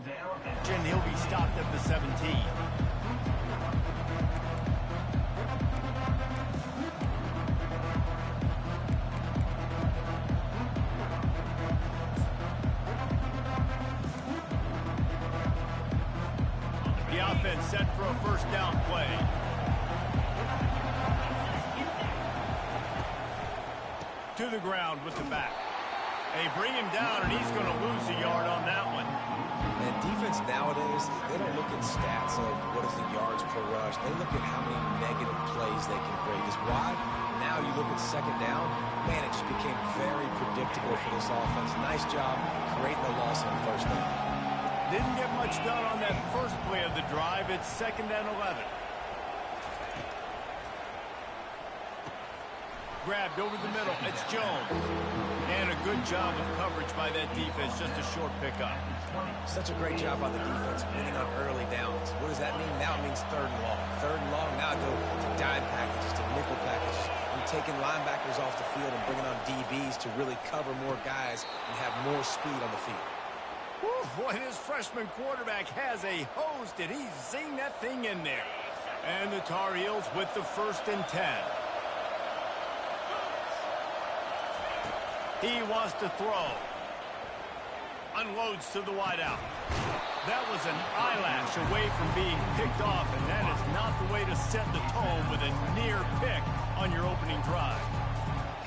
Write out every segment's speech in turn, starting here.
And he'll be stopped at the 17. The offense set for a first down play. To the ground with the back. They bring him down, and he's going to lose a yard on that one. And defense nowadays, they don't look at stats of what is the yards per rush. They look at how many negative plays they can create. Because why? Now you look at second down, man, it just became very predictable for this offense. Nice job creating the loss on first down. Didn't get much done on that first play of the drive. It's 2nd and 11. Grabbed over the middle. It's Jones. And a good job of coverage by that defense. Just a short pickup. Such a great job on the defense, winning on early downs. What does that mean? Now it means 3rd and long. 3rd and long, now go to dime packages, to nickel packages. And taking linebackers off the field and bringing on DBs to really cover more guys and have more speed on the field. Whew, boy, this freshman quarterback has a hose. Did he zing that thing in there? And the Tar Heels with the 1st and 10. He wants to throw. Unloads to the wideout. That was an eyelash away from being picked off, and that is not the way to set the tone with a near pick on your opening drive.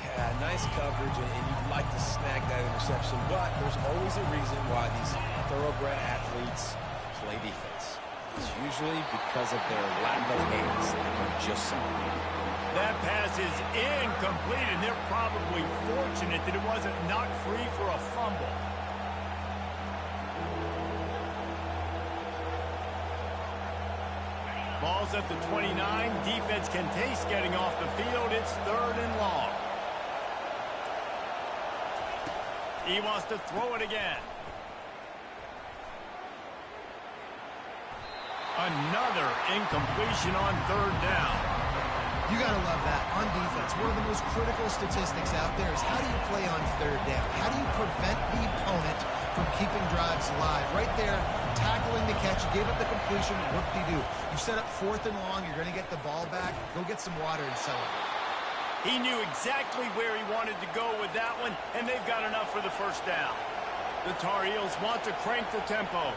Yeah, nice coverage, and you'd like to snag that interception, but there's always a reason why these thoroughbred athletes play defense. It's usually because of their lack of hands. They're just solid. That pass is incomplete, and they're probably fortunate that it wasn't knocked free for a fumble. Ball's at the 29. Defense can taste getting off the field. It's 3rd and long. He wants to throw it again. Another incompletion on 3rd down. You got to love that. On defense, one of the most critical statistics out there is how do you play on 3rd down? How do you prevent the opponent from keeping drives alive? Right there, tackling the catch. You gave up the completion. What do? You set up 4th and long. You're going to get the ball back. Go get some water and celebrate. He knew exactly where he wanted to go with that one, and they've got enough for the first down. The Tar Heels want to crank the tempo.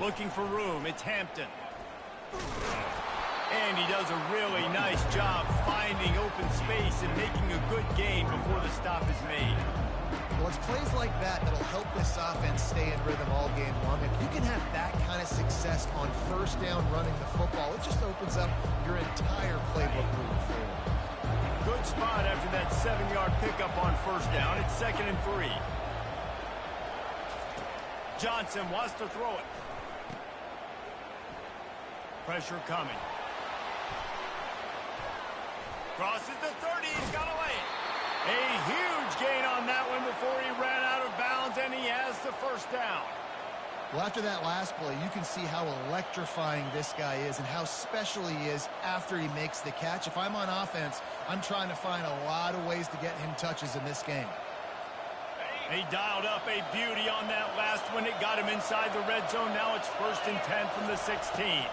Looking for room. It's Hampton. And he does a really nice job finding open space and making a good gain before the stop is made. Well, it's plays like that that'll help this offense stay in rhythm all game long. If you can have that kind of success on first down running the football, it just opens up your entire playbook moving forward. Good spot after that 7-yard pickup on first down. It's 2nd and 3. Johnson wants to throw it. Pressure coming. Crosses the 30. He's got to lay it. A huge gain on that one before he ran out of bounds, and he has the first down. Well, after that last play, you can see how electrifying this guy is and how special he is after he makes the catch. If I'm on offense, I'm trying to find a lot of ways to get him touches in this game. He dialed up a beauty on that last one. It got him inside the red zone. Now it's 1st and 10 from the 16.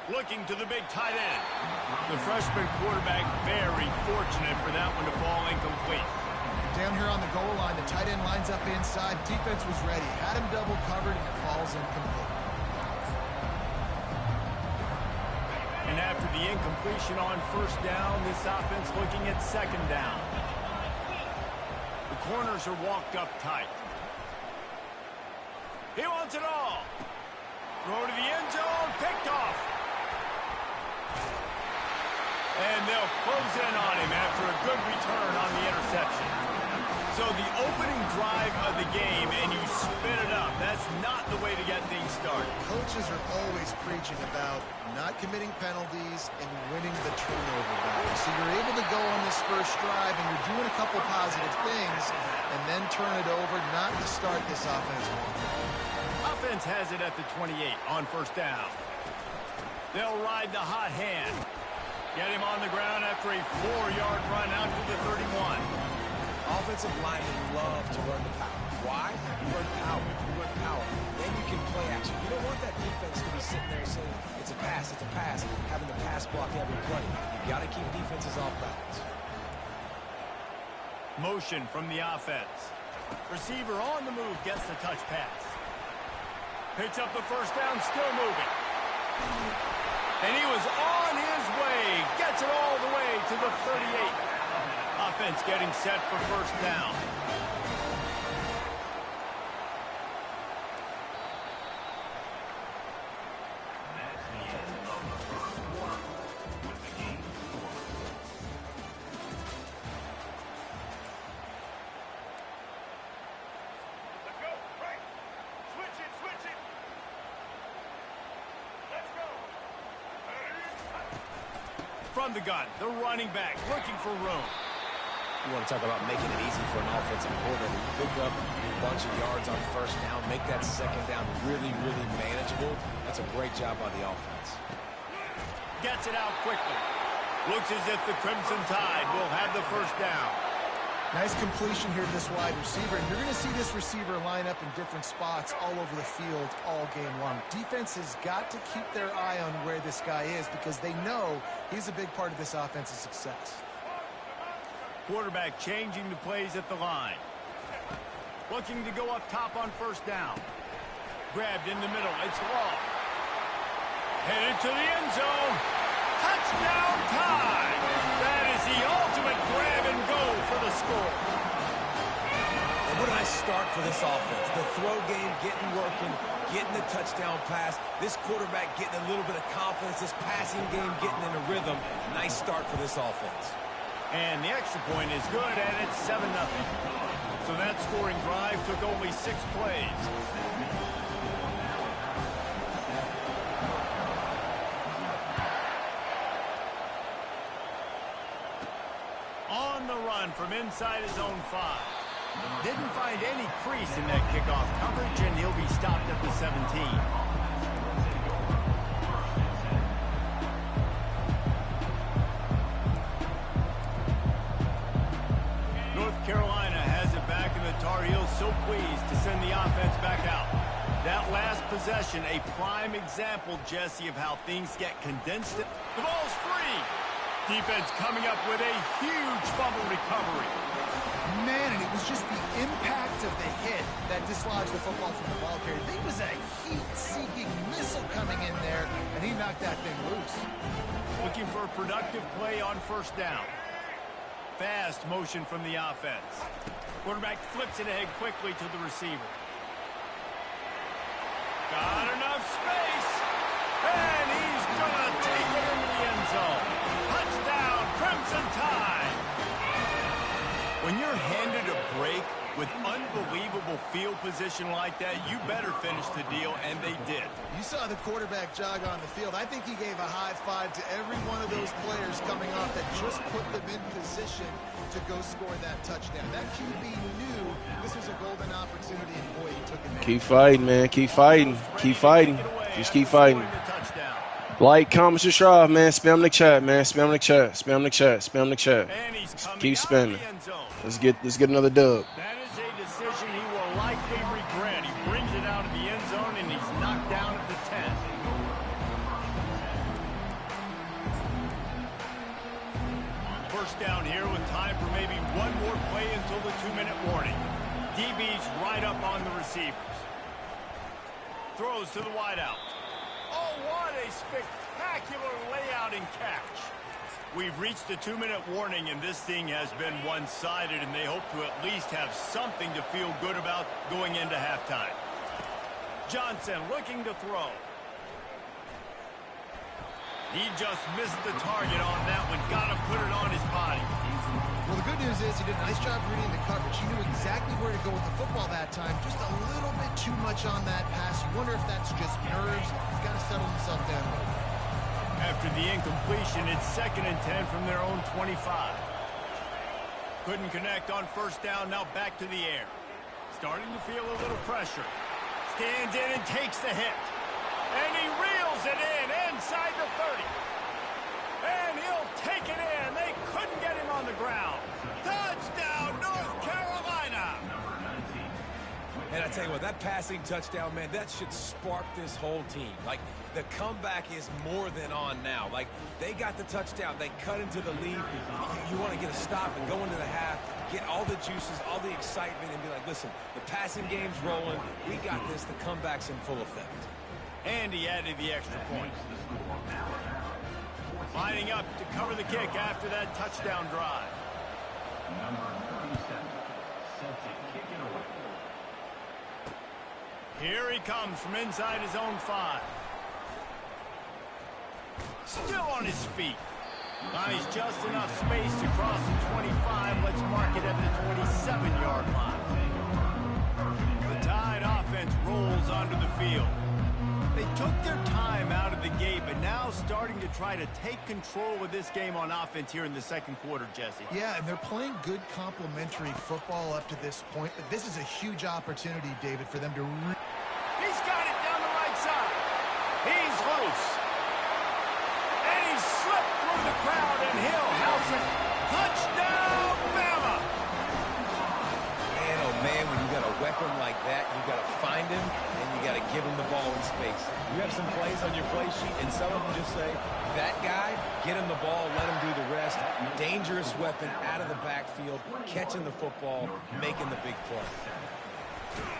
Looking to the big tight end. The freshman quarterback very fortunate for that one to fall incomplete. Down here on the goal line, the tight end lines up inside. Defense was ready. Had him double covered, and it falls incomplete. And after the incompletion on first down, this offense looking at 2nd down. The corners are walked up tight. He wants it all. Throw to the end zone, picked off. And they'll close in on him after a good return on the interception. So the opening drive of the game, and you spin it up. That's not the way to get things started. Coaches are always preaching about not committing penalties and winning the turnover battle. So you're able to go on this first drive, and you're doing a couple positive things, and then turn it over, not to start this offense. Offense has it at the 28 on first down. They'll ride the hot hand. Get him on the ground after a 4-yard run out to the 31. Offensive linemen love to run the power. Why? You run power. You run defense to be sitting there saying, it's a pass, having the pass block every play. You got to keep defenses off balance. Motion from the offense. Receiver on the move, gets the touch pass. Picks up the first down, still moving. And he was on his way. Gets it all the way to the 38. Offense getting set for first down. From the gun, the running back looking for room. You want to talk about making it easy for an offensive coordinator. You pick up a bunch of yards on first down, make that second down really, really manageable. That's a great job by the offense. Gets it out quickly. Looks as if the Crimson Tide will have the first down. Nice completion here to this wide receiver. And you're going to see this receiver line up in different spots all over the field all game long. Defense has got to keep their eye on where this guy is because they know he's a big part of this offense's success. Quarterback changing the plays at the line. Looking to go up top on first down. Grabbed in the middle. It's long. Headed to the end zone. Touchdown time. That is the ultimate grab and go for the score. And what a nice start for this offense. The throw game getting working, getting the touchdown pass. This quarterback getting a little bit of confidence. This passing game getting in a rhythm. Nice start for this offense. And the extra point is good, and it's 7-0. So that scoring drive took only 6 plays. On the run from inside his own 5. Didn't find any crease in that kickoff coverage, and he'll be stopped at the 17. Carolina has it back, and the Tar Heels so pleased to send the offense back out. That last possession, a prime example, Jesse, of how things get condensed. The ball's free. Defense coming up with a huge fumble recovery. Man, and it was just the impact of the hit that dislodged the football from the ball carrier. There was a heat-seeking missile coming in there, and he knocked that thing loose. Looking for a productive play on first down. Fast motion from the offense. Quarterback flips it ahead quickly to the receiver. Got enough space. And he's going to take it into the end zone. Touchdown, Crimson Tide. When you're handed a break with unbelievable field position like that, you better finish the deal, and they did. You saw the quarterback jog on the field. I think he gave a high five to every one of those players coming off that just put them in position to go score that touchdown. That QB knew this was a golden opportunity, and boy, he took it. Keep fighting, man. Keep fighting. Keep fighting. Just keep fighting. Like, comment, subscribe, man. Spam the chat, man. Spam the chat. Spam the chat. Spam the chat. Keep spamming. Let's get another dub. That is a decision he will likely regret. He brings it out of the end zone, and he's knocked down at the 10. First down here with time for maybe one more play until the 2-minute warning. DB's right up on the receivers. Throws to the wideout. Oh, what a spectacular layout and catch. We've reached the 2-minute warning, and this thing has been one-sided, and they hope to at least have something to feel good about going into halftime. Johnson looking to throw. He just missed the target on that one. Got to put it on his body. Well, the good news is he did a nice job reading the coverage. He knew exactly where to go with the football that time. Just a little bit too much on that pass. You wonder if that's just nerves. He's got to settle himself down a little. After the incompletion, it's 2nd and 10 from their own 25. Couldn't connect on first down, now back to the air. Starting to feel a little pressure. Stands in and takes the hit. And he reels it in inside the 30. And he'll take it in. They couldn't get him on the ground. Touchdown, North Carolina. And I tell you what, that passing touchdown, man, that should spark this whole team. Like, the comeback is more than on now. Like, they got the touchdown. They cut into the lead. You want to get a stop and go into the half, get all the juices, all the excitement, and be like, listen, the passing game's rolling. We got this. The comeback's in full effect. And he added the extra point. Lining up to cover the kick after that touchdown drive. Number 37, set to kick it away. Here he comes from inside his own 5. Still on his feet. Finds just enough space to cross the 25. Let's mark it at the 27-yard line. The Tide offense rolls onto the field. They took their time out of the gate, but now starting to try to take control of this game on offense here in the second quarter, Jesse. Yeah, and they're playing good complementary football up to this point, but this is a huge opportunity, David, for them to... He's got it down the right side. He's loose. And he slipped through the crowd, and Hill house it. Touchdown, Bama! Man, oh man, when you got a weapon like that, you got to find him, and you got to give him the ball in space. You have some plays on your play sheet, and some of them just say, that guy, get him the ball, let him do the rest. Dangerous weapon out of the backfield, catching the football, making the big play.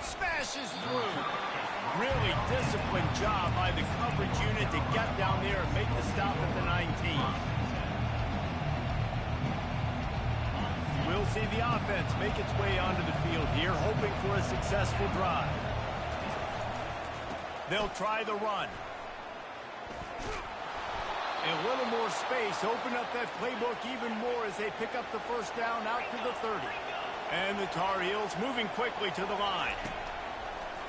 Smashes through. Really disciplined job by the coverage unit to get down there and make the stop at the 19. We'll see the offense make its way onto the field here, hoping for a successful drive. They'll try the run. A little more space, open up that playbook even more as they pick up the first down out to the 30. And the Tar Heels moving quickly to the line.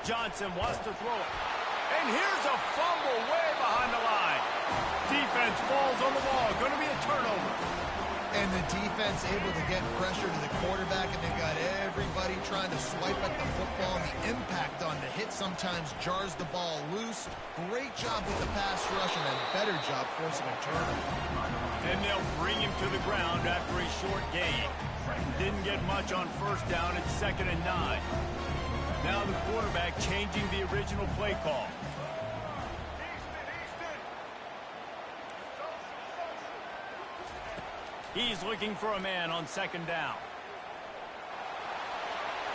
Johnson wants to throw it. And here's a fumble way behind the line. Defense falls on the ball. Going to be a turnover. And the defense able to get pressure to the quarterback, and they've got everybody trying to swipe at the football. And the impact on the hit sometimes jars the ball loose. Great job with the pass rush, and a better job forcing a turnover. And they'll bring him to the ground after a short gain. Didn't get much on first down. It's 2nd and 9. Now the quarterback changing the original play call. He's looking for a man on 2nd down.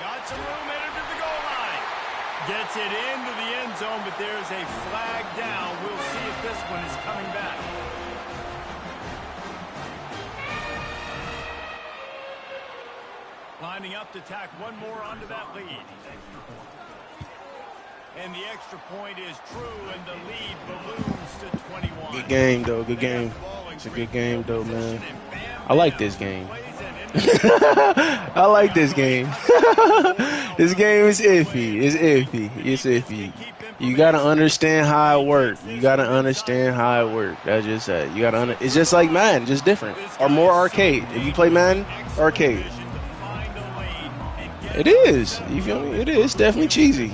Got some room headed to the goal line. Gets it into the end zone, but there's a flag down. We'll see if this one is coming back. Lining up to tack one more onto that lead. And the extra point is true, and the lead balloons to 21. Good game, though. Good game. It's a good game, though, man. I like this game. I like this game. This game is iffy. It's iffy. It's iffy. You gotta understand how it works. You gotta understand how it works. That's just it. You gotta. It's just like Madden, just different or more arcade. If you play Madden, arcade. It is. You feel me? It is. It's definitely cheesy.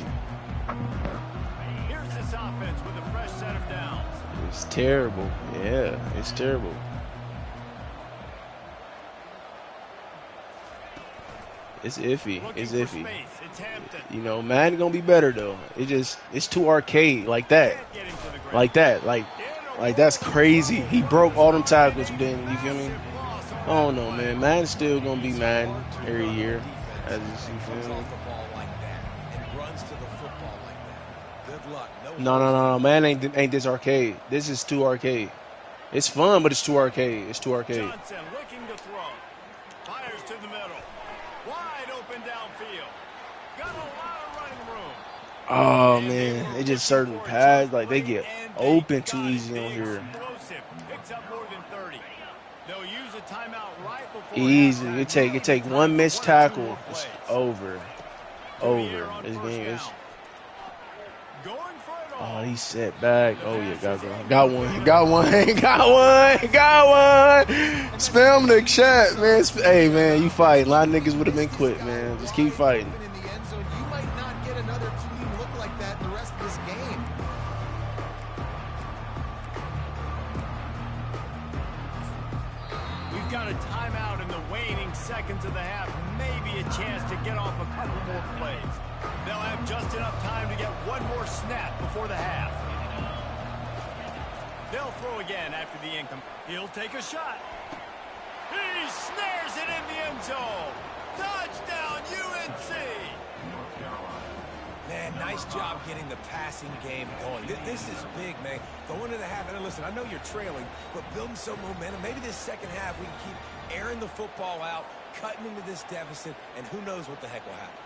Here's this offense with a fresh set of downs. It's terrible. Yeah, it's terrible. It's iffy. It's iffy. You know, Madden gonna be better though. It's too arcade like that. Like that. Like that's crazy. He broke all them tackles then, you feel me? I don't know, man. Madden's still gonna be Madden every year. No. Man ain't this arcade. This is too arcade. It's fun, but it's too arcade. It's too arcade. Johnson looking to throw. Fires to the middle. Wide open downfield. Got a lot of running room. Oh man, it just certain pads like they get open too easy on here. Picks up more than 30. They'll use a timeout right before easy. It take one missed tackle. It's over. This game is. Oh, he set back. Oh yeah, got one. Spam the chat, man. Hey man, you fight. A lot of niggas would have been quit, man. Just keep fighting. In the end zone, you might not get another clean look like that the rest of this game. We've got a timeout in the waning second seconds of the half, maybe a chance to get off a couple more plays. They'll have just enough time to get one more snap before the half. They'll throw again after the income. He'll take a shot. He snares it in the end zone. Touchdown, UNC! Man, nice job getting the passing game going. This is big, man. Going to the half, and listen, I know you're trailing, but building some momentum. Maybe this second half we can keep airing the football out, cutting into this deficit, and who knows what the heck will happen.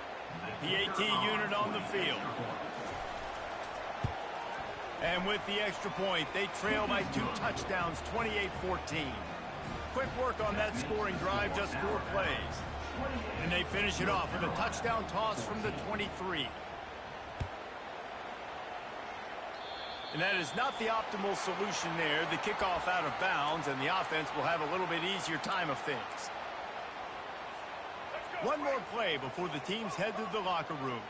The AT unit on the field. And with the extra point, they trail by 2 touchdowns, 28-14. Quick work on that scoring drive, just 4 plays. And they finish it off with a touchdown toss from the 23. And that is not the optimal solution there. The kickoff out of bounds, and the offense will have a little bit easier time of things. One more play before the teams head to the locker rooms.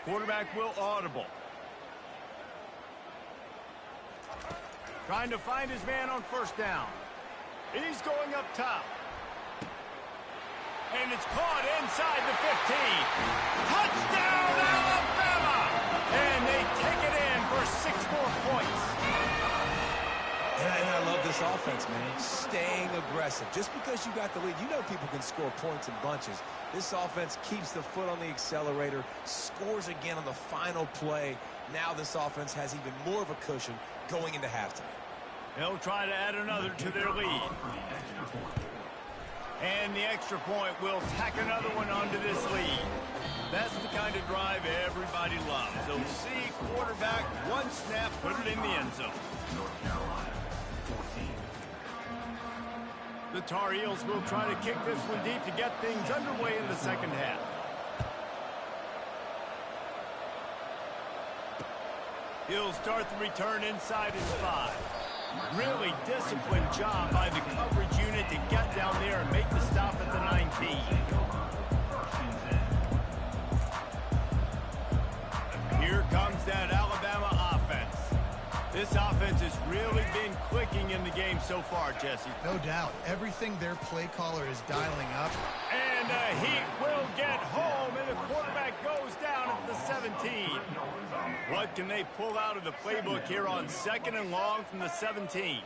Quarterback will audible. Trying to find his man on first down. He's going up top. And it's caught inside the 15. Touchdown, Alabama! And they take it in for 6 more points. And I love this offense, man. Staying aggressive. Just because you got the lead, you know people can score points in bunches. This offense keeps the foot on the accelerator, scores again on the final play. Now this offense has even more of a cushion going into halftime. They'll try to add another to their lead. And the extra point will tack another one onto this lead. That's the kind of drive everybody loves. So see quarterback, one snap, put it in the end zone. The Tar Heels will try to kick this one deep to get things underway in the second half. He'll start the return inside his 5. Really disciplined job by the coverage unit to get down there and make the stop at the 19. Here comes that Alabama offense. This offense has really been clicking in the game so far, Jesse. No doubt. Everything their play caller is dialing up. And the Heat will get home, and the quarterback goes down at the 17. What can they pull out of the playbook here on 2nd and long from the 17?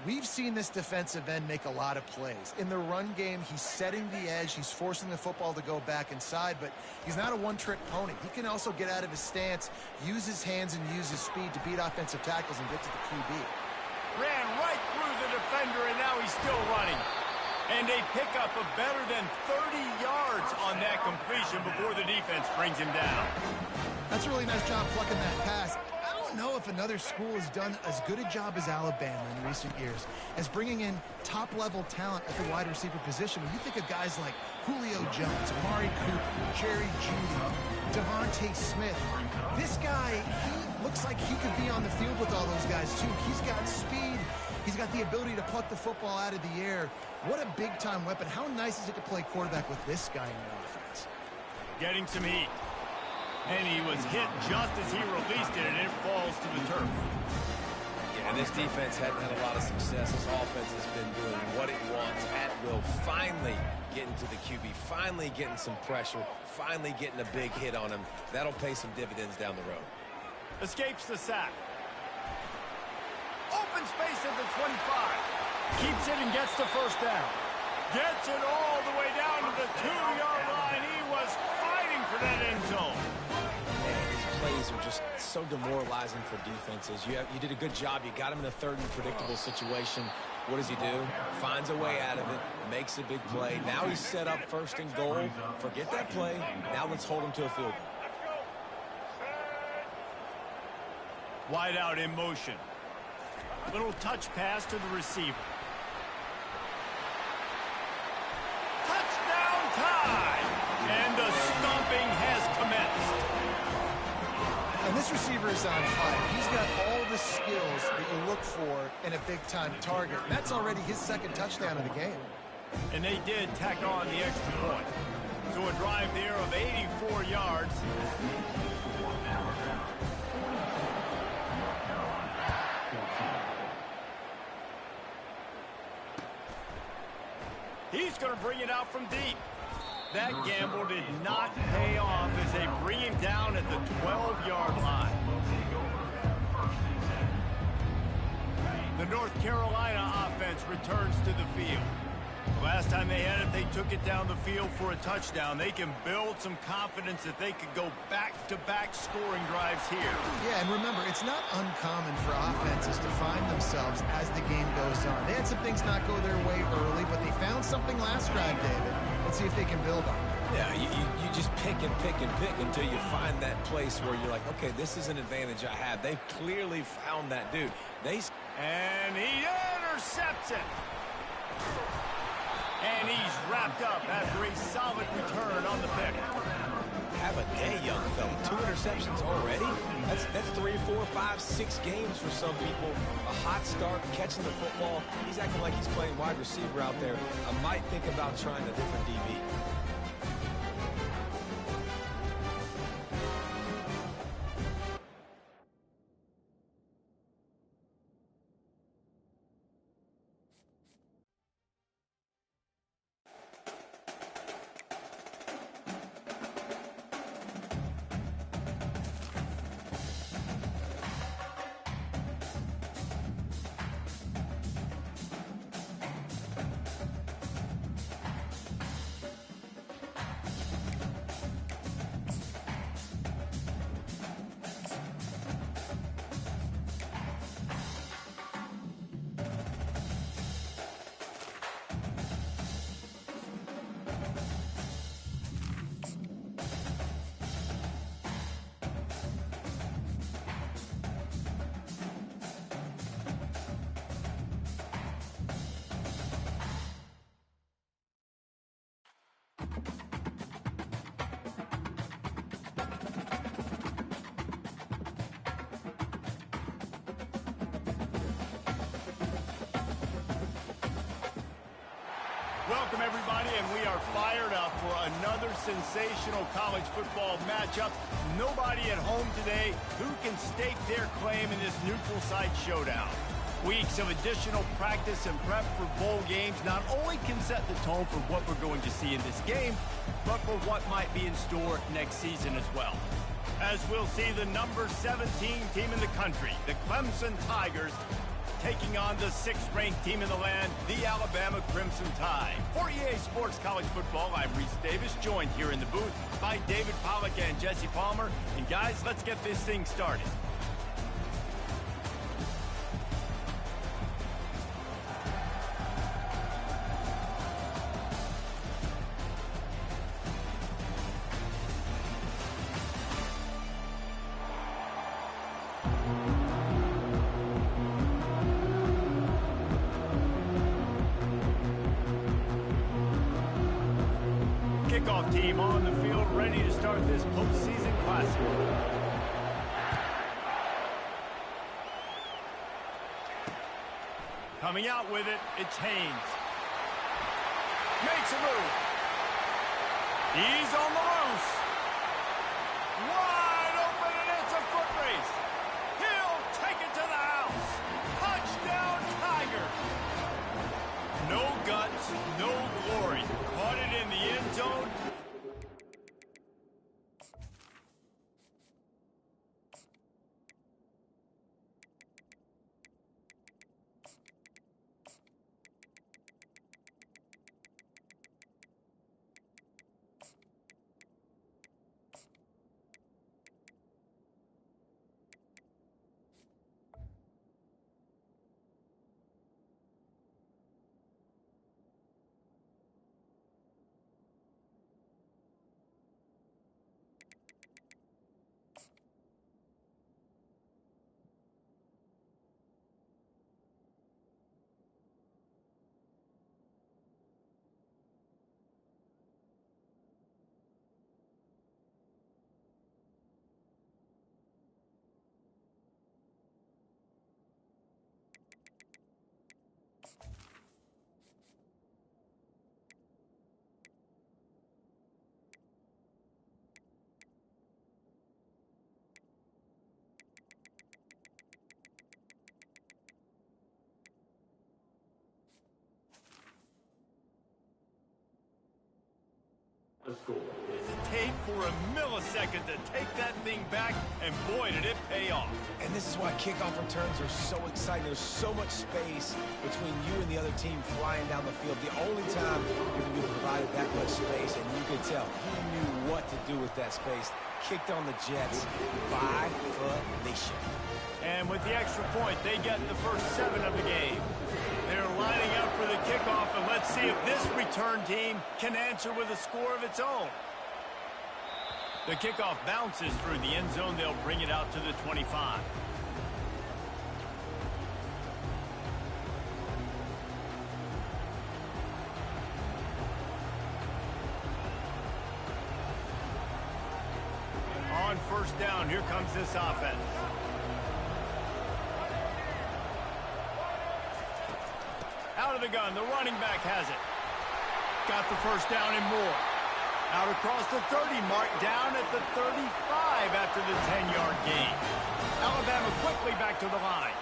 We've seen this defensive end make a lot of plays. In the run game, he's setting the edge. He's forcing the football to go back inside, but he's not a one-trick pony. He can also get out of his stance, use his hands, and use his speed to beat offensive tackles and get to the QB. Ran right through the defender, and now he's still running. And they pick up a better than 30 yards on that completion before the defense brings him down. That's a really nice job plucking that pass. I don't know if another school has done as good a job as Alabama in recent years as bringing in top-level talent at the wide receiver position. When you think of guys like Julio Jones, Amari Cooper, Jerry Jeudy, Devontae Smith, this guy, he looks like he could be on the field with all those guys, too. He's got speed. He's got the ability to pluck the football out of the air. What a big-time weapon. How nice is it to play quarterback with this guy in your offense? Getting some heat. And he was hit just as he released it, and it falls to the turf. Yeah, and this defense hadn't had a lot of success. This offense has been doing what it wants at will. Finally getting to the QB, finally getting some pressure, finally getting a big hit on him. That'll pay some dividends down the road. Escapes the sack. Open space at the 25. Keeps it and gets the first down. Gets it all the way down to the 2-yard line. He was fighting for that end zone. Man, these plays are just so demoralizing for defenses. You did a good job. You got him in a 3rd and predictable situation. What does he do? Finds a way out of it, makes a big play. Now he's set up 1st and goal. Forget that play. Now let's hold him to a field goal. Wide out in motion. Little touch pass to the receiver. Touchdown time! And the stomping has commenced. And this receiver is on fire. He's got all the skills that you look for in a big-time target. And that's already his 2nd touchdown of the game. And they did tack on the extra point. So a drive there of 84 yards. He's going to bring it out from deep. That gamble did not pay off as they bring him down at the 12-yard line. The North Carolina offense returns to the field. Last time they had it, they took it down the field for a touchdown. They can build some confidence that they could go back-to-back scoring drives here. Yeah, and remember, it's not uncommon for offenses to find themselves as the game goes on. They had some things not go their way early, but they found something last drive, David. Let's see if they can build on it. Yeah, you just pick and pick and pick until you find that place where you're like, okay, this is an advantage I have. They've clearly found that dude. And he intercepts it. And he's wrapped up after a solid return on the pick. Have a day, young fella. 2 interceptions already? That's 3, 4, 5, 6 games for some people. A hot start, catching the football. He's acting like he's playing wide receiver out there. I might think about trying a different DB. Welcome, everybody, and we are fired up for another sensational college football matchup. Nobody at home today who can stake their claim in this neutral site showdown. Weeks of additional practice and prep for bowl games not only can set the tone for what we're going to see in this game, but for what might be in store next season as well. As we'll see the number 17 team in the country, the Clemson Tigers, taking on the 6th-ranked team in the land, the Alabama Crimson Tide. For EA Sports College Football, I'm Reese Davis, joined here in the booth by David Pollack and Jesse Palmer. And guys, let's get this thing started. Kickoff team on the field, ready to start this postseason classic. Coming out with it, it's Haynes. Makes a move. He's on the loose. Wide open, and it's a foot race. He'll take it to the house. Touchdown, Tiger. No guts, no glory. Caught it in the end zone. The score is Hesitate for a millisecond to take that thing back, and boy, did it pay off. And this is why kickoff returns are so exciting. There's so much space between you and the other team flying down the field. The only time you're going to be provided that much space, and you could tell he knew what to do with that space. Kicked on the Jets by Felicia. And with the extra point, they get the first 7 of the game. They're lining up for the kickoff, and let's see if this return team can answer with a score of its own. The kickoff bounces through the end zone. They'll bring it out to the 25. On first down, here comes this offense. Out of the gun, the running back has it. Got the first down and more. Out across the 30, mark down at the 35 after the 10-yard gain. Alabama quickly back to the line.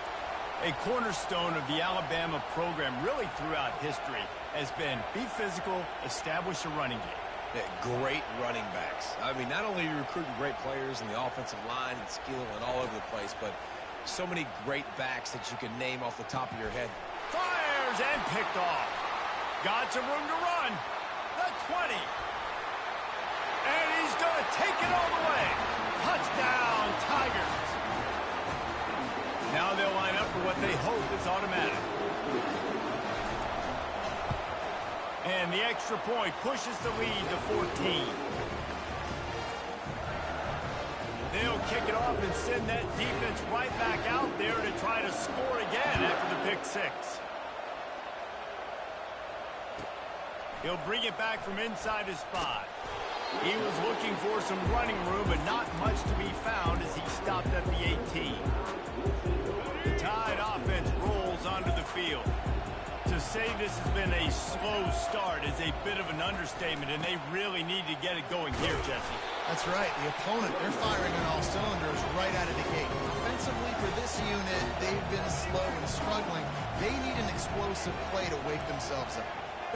A cornerstone of the Alabama program really throughout history has been be physical, establish a running game. Yeah, great running backs. I mean, not only are you recruiting great players in the offensive line and skill and all over the place, but so many great backs that you can name off the top of your head. Fires and picked off. Got some room to run. The 20. And he's going to take it all the way. Touchdown, Tigers. Now they'll line up for what they hope is automatic. And the extra point pushes the lead to 14. They'll kick it off and send that defense right back out there to try to score again after the pick 6. He'll bring it back from inside his 5. He was looking for some running room, but not much to be found as he stopped at the 18. The Tide offense rolls onto the field. To say this has been a slow start is a bit of an understatement, and they really need to get it going here, Jesse. That's right. The opponent, they're firing on all cylinders right out of the gate. Offensively, for this unit, they've been slow and struggling. They need an explosive play to wake themselves up.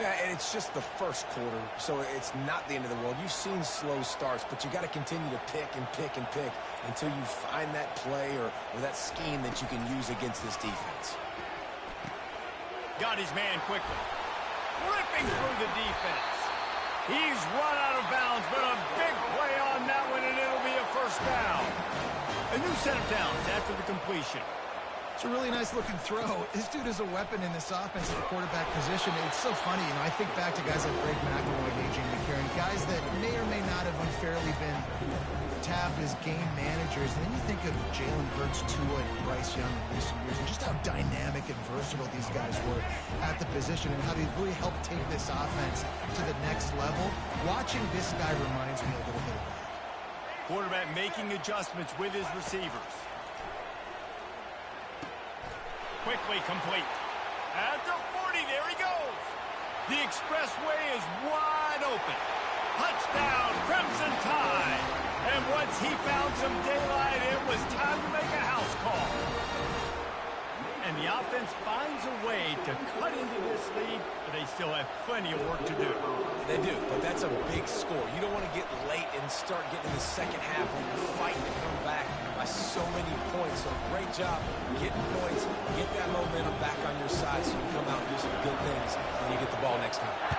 Yeah, and it's just the first quarter, so it's not the end of the world. You've seen slow starts, but you got to continue to pick and pick and pick until you find that play or that scheme that you can use against this defense. Got his man quickly. Ripping through the defense. He's run out of bounds, but a big play on that one, and it'll be a first down. A new set of downs after the completion. It's a really nice-looking throw. This dude is a weapon in this offensive quarterback position. It's so funny, I think back to guys like Greg McElroy and A.J. McCarron, guys that may or may not have unfairly been tabbed as game managers. And then you think of Jalen Hurts, Tua, and Bryce Young in recent years, and just how dynamic and versatile these guys were at the position and how they really helped take this offense to the next level. Watching this guy reminds me a little bit of that. Quarterback making adjustments with his receivers. Quickly complete. At the 40, there he goes. The expressway is wide open. Touchdown, Crimson Tide. And once he found some daylight, it was time to make a house call. And the offense finds a way to cut into this lead, but they still have plenty of work to do. They do, but that's a big score. You don't want to get late and start getting in the second half when you're fighting to come back by so many points. So great job getting points, get that momentum back on your side so you can come out and do some good things when you get the ball next time.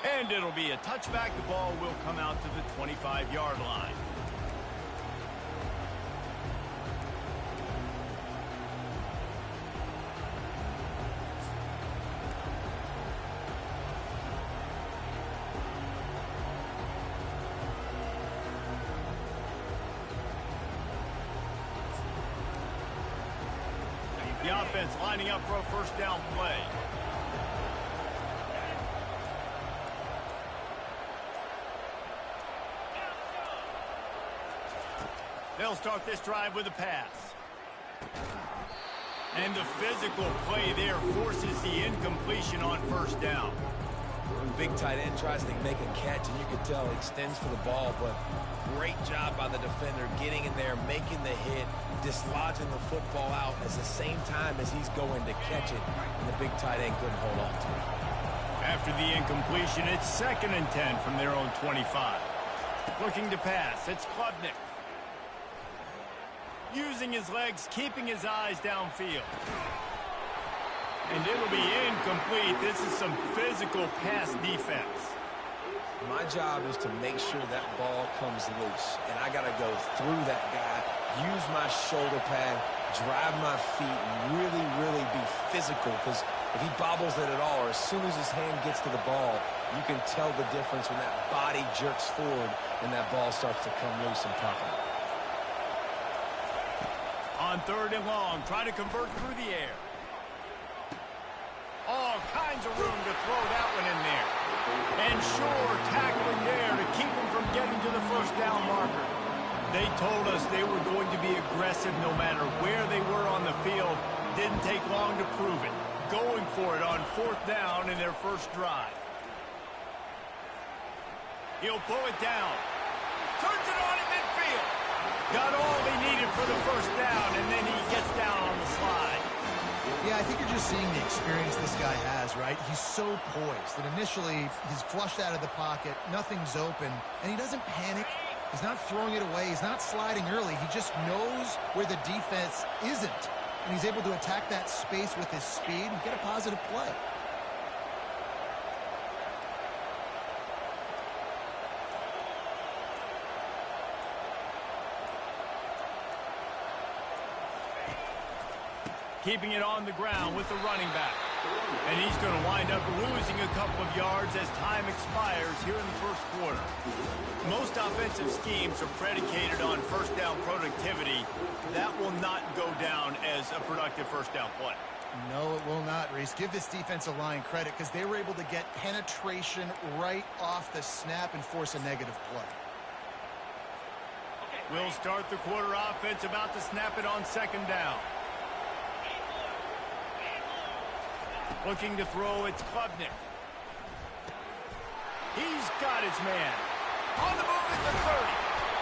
And it'll be a touchback. The ball will come out to the 25-yard line. The offense lining up for a first down play. They'll start this drive with a pass. And the physical play there forces the incompletion on first down. Big tight end tries to make a catch, and you can tell he extends for the ball, but great job by the defender getting in there, making the hit, dislodging the football out at the same time as he's going to catch it, and the big tight end couldn't hold on to it. After the incompletion, it's 2nd and 10 from their own 25. Looking to pass, it's Klubnik. Using his legs, keeping his eyes downfield. And it'll be incomplete. This is some physical pass defense. My job is to make sure that ball comes loose, and I got to go through that guy, use my shoulder pad, drive my feet, and really, really be physical, because if he bobbles it at all, or as soon as his hand gets to the ball, you can tell the difference when that body jerks forward and that ball starts to come loose and pop out. On 3rd and long, trying to convert through the air. All kinds of room to throw that one in there. And sure, tackling there to keep him from getting to the first down marker. They told us they were going to be aggressive no matter where they were on the field. Didn't take long to prove it. Going for it on 4th down in their first drive. He'll pull it down. Turns it on in midfield. Got all he needed for the first down, and then he gets down on the slide. Yeah, I think you're just seeing the experience this guy has, right? He's so poised that initially he's flushed out of the pocket, nothing's open, and he doesn't panic. He's not throwing it away. He's not sliding early. He just knows where the defense isn't, and he's able to attack that space with his speed and get a positive play. Keeping it on the ground with the running back. And he's going to wind up losing a couple of yards as time expires here in the first quarter. Most offensive schemes are predicated on first down productivity. That will not go down as a productive first down play. No, it will not, Reese. Give this defensive line credit because they were able to get penetration right off the snap and force a negative play. We'll start the quarter offense about to snap it on 2nd down. Looking to throw, it's Klubnik. He's got his man. On the move at the 30.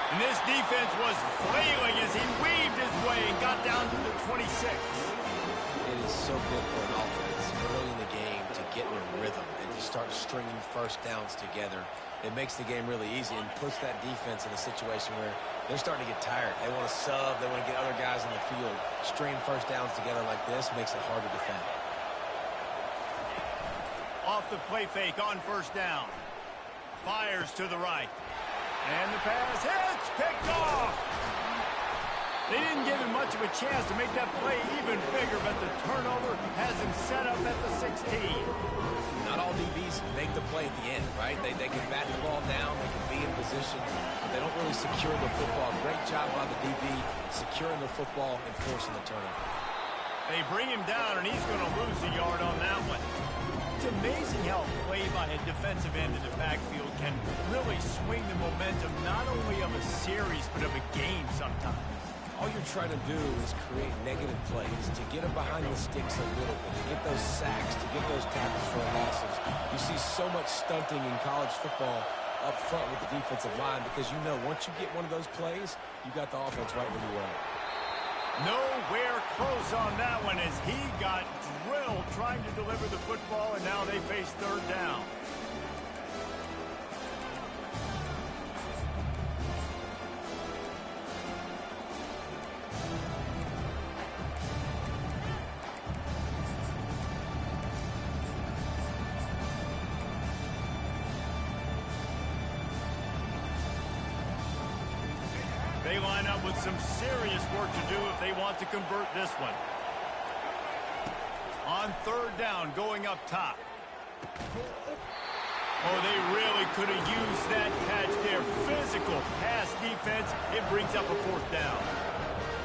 And this defense was flailing as he weaved his way and got down to the 26. It is so good for an offense early in the game to get in a rhythm and to start stringing first downs together. It makes the game really easy and puts that defense in a situation where they're starting to get tired. They want to sub. They want to get other guys on the field. Stringing first downs together like this makes it hard to defend. Off the play fake on 1st down. Fires to the right. And the pass hits, picked off. They didn't give him much of a chance to make that play even bigger, but the turnover has him set up at the 16. Not all DBs make the play at the end, right? They can bat the ball down, they can be in position, but they don't really secure the football. Great job by the DB securing the football and forcing the turnover. They bring him down, and he's going to lose a yard on that one. It's amazing how a play by a defensive end in the backfield can really swing the momentum not only of a series but of a game sometimes. All you're trying to do is create negative plays, to get them behind the sticks a little bit, to get those sacks, to get those tackles for losses. You see so much stunting in college football up front with the defensive line because you know once you get one of those plays, you got the offense right where you want it. Nowhere close on that one as he got drilled trying to deliver the football, and now they face 3rd down. They line up with some serious work to do if they want to convert this one. On 3rd down, going up top. Oh, they really could have used that catch there. Physical pass defense. It brings up a 4th down.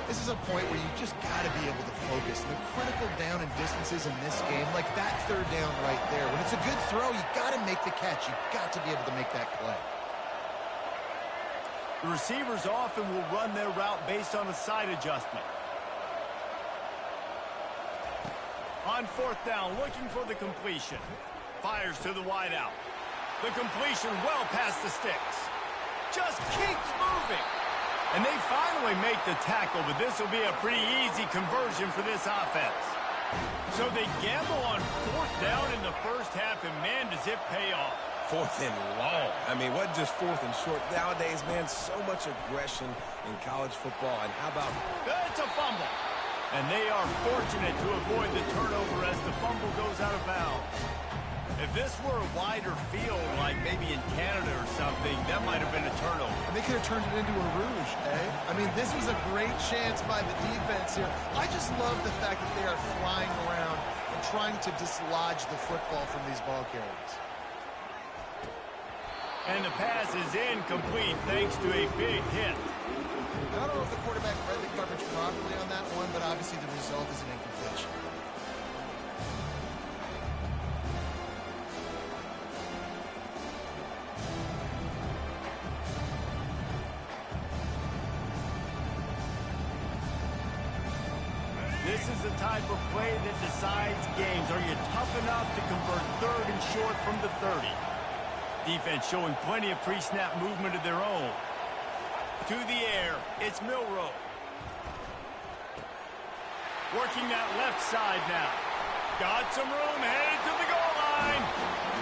This is a point where you just got to be able to focus. The critical down and distances in this game, like that 3rd down right there. When it's a good throw, you got to make the catch. You got to be able to make that play. The receivers often will run their route based on a side adjustment. On 4th down, looking for the completion. Fires to the wideout. The completion well past the sticks. Just keeps moving. And they finally make the tackle, but this will be a pretty easy conversion for this offense. So they gamble on 4th down in the first half, and man, does it pay off. 4th and long. I mean, what just 4th and short? Nowadays, man, so much aggression in college football. And how about... It's a fumble. And they are fortunate to avoid the turnover as the fumble goes out of bounds. If this were a wider field, like maybe in Canada or something, that might have been a turnover. They could have turned it into a rouge, eh? I mean, this was a great chance by the defense here. I just love the fact that they are flying around and trying to dislodge the football from these ball carriers. And the pass is incomplete thanks to a big hit. I don't know if the quarterback read the coverage properly on that one, but obviously the result is an incompletion. This is the type of play that decides games. Are you tough enough to convert 3rd and short from the 30? Defense showing plenty of pre-snap movement of their own. To the air, it's Milroe. Working that left side now. Got some room, headed to the goal line.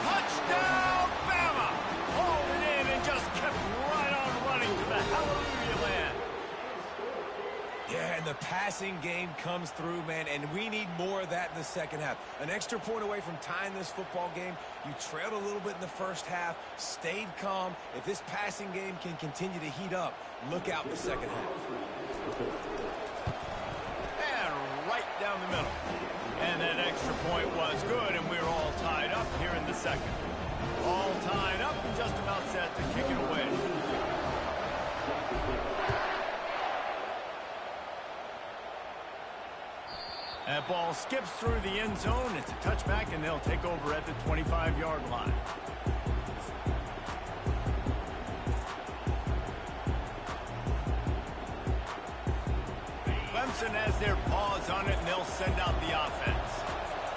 Touchdown, Bama! Hauled it in and just kept right on running to the hallelujah land. Yeah, and the passing game comes through, man, and we need more of that in the second half. An extra point away from tying this football game. You trailed a little bit in the first half, stayed calm. If this passing game can continue to heat up, look out in the second half. And right down the middle. And that extra point was good, and we're all tied up here in the second. All tied up and just about set to kick it away. That ball skips through the end zone. It's a touchback, and they'll take over at the 25-yard line. Clemson has their paws on it, and they'll send out the offense.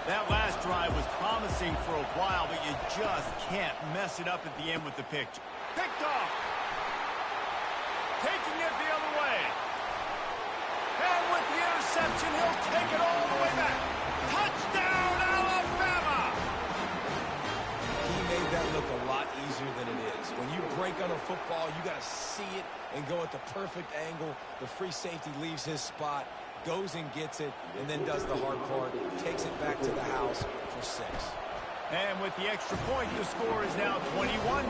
That last drive was promising for a while, but you just can't mess it up at the end with the pick. Picked off. Taking it the other way. And with the interception, he'll take it all the way back. Touchdown, Alabama! He made that look a lot easier than it is. When you break on a football, you got to see it and go at the perfect angle. The free safety leaves his spot, goes and gets it, and then does the hard part, takes it back to the house for 6. And with the extra point, the score is now 21-14.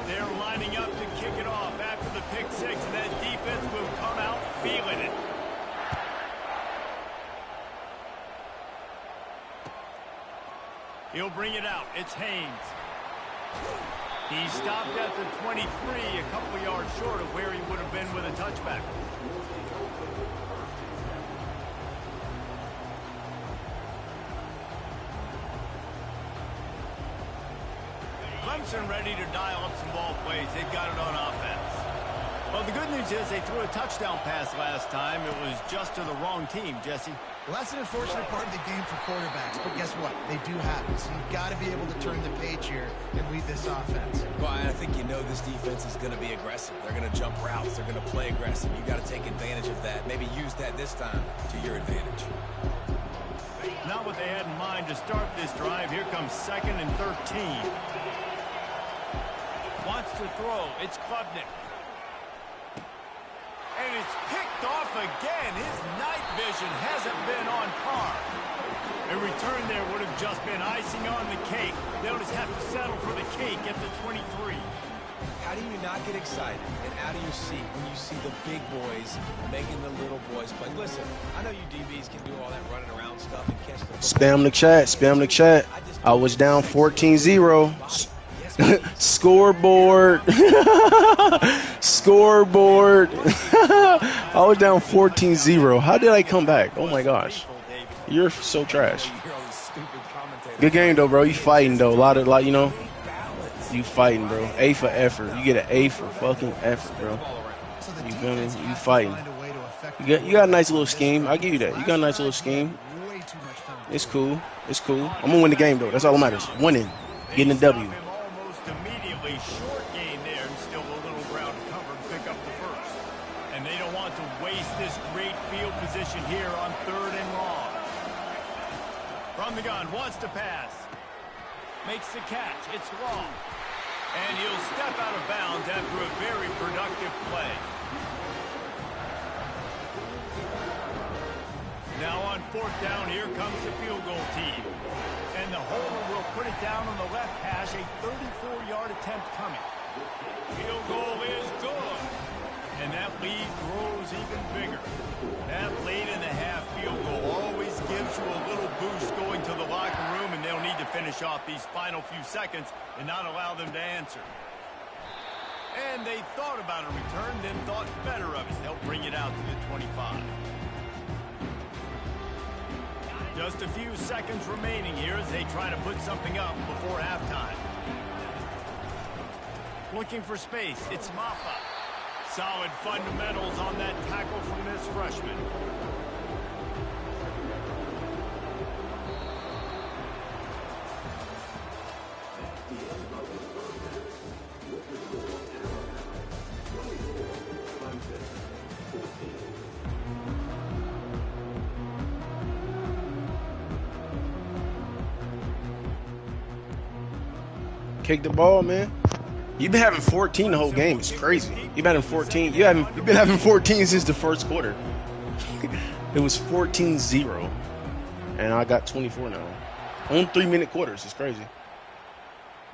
They're lining up to kick it off after the pick 6, and that defense will come out feeling it. He'll bring it out. It's Haynes. He stopped at the 23, a couple yards short of where he would have been with a touchback. Clemson ready to dial up some ball plays. They've got it on offense. Well, the good news is they threw a touchdown pass last time. It was just to the wrong team, Jesse. Well, that's an unfortunate part of the game for quarterbacks, but guess what? They do happen, so you've got to be able to turn the page here and lead this offense. Well, I think you know this defense is going to be aggressive. They're going to jump routes. They're going to play aggressive. You got to take advantage of that. Maybe use that this time to your advantage. Not what they had in mind to start this drive. Here comes 2nd and 13. Wants to throw. It's Klubnik. And it's picked off again. His night vision hasn't been on par. A return there would have just been icing on the cake. They'll just have to settle for the cake at the 23. How do you not get excited and out of your seat when you see the big boys making the little boys play? Listen, I know you DBs can do all that running around stuff and catch the football. Spam the chat. Spam the chat. I was down 14-0. Scoreboard. Scoreboard. I was down 14-0. How did I come back? Oh my gosh. You're so trash. Good game though, bro. You fighting though. A lot, you know. You fighting, bro. A for effort. You get an A for fucking effort, bro. You feel me? You fighting. You got a nice little scheme. I'll give you that. You got a nice little scheme. Way too much time. It's cool. It's cool. I'm gonna win the game though. That's all that matters. Winning, getting a W. Almost immediately, short gain there, and still a little ground to cover and pick up the first. And they don't want to waste this great field position here on 3rd and long. From the gun, wants to pass. Makes the catch. It's long. And he'll step out of bounds after a very productive play. Now on 4th down, here comes the field goal team. And the holder will put it down on the left hash, a 34-yard attempt coming. Field goal is good. And that lead grows even bigger. That late-in-the-half field goal always gives you a little boost going to the locker room, and they'll need to finish off these final few seconds and not allow them to answer. And they thought about a return, then thought better of it. They'll bring it out to the 25. Just a few seconds remaining here as they try to put something up before halftime. Looking for space, it's Maffa. Solid fundamentals on that tackle from this freshman. Kick the ball, man. You've been having 14 the whole game. It's crazy. You've been having 14. You've been having 14 since the first quarter. It was 14-0, and I got 24 now. On 3-minute quarters. It's crazy.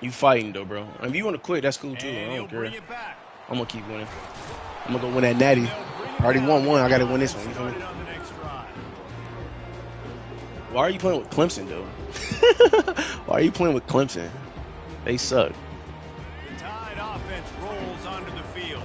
You fighting though, bro. If you want to quit, that's cool too. I don't care. I'm gonna keep winning. I'm gonna go win that natty. I already won one. I gotta win this one. You feel me? Why are you playing with Clemson, though? Why are you playing with Clemson? They suck. The Tide offense rolls onto the field.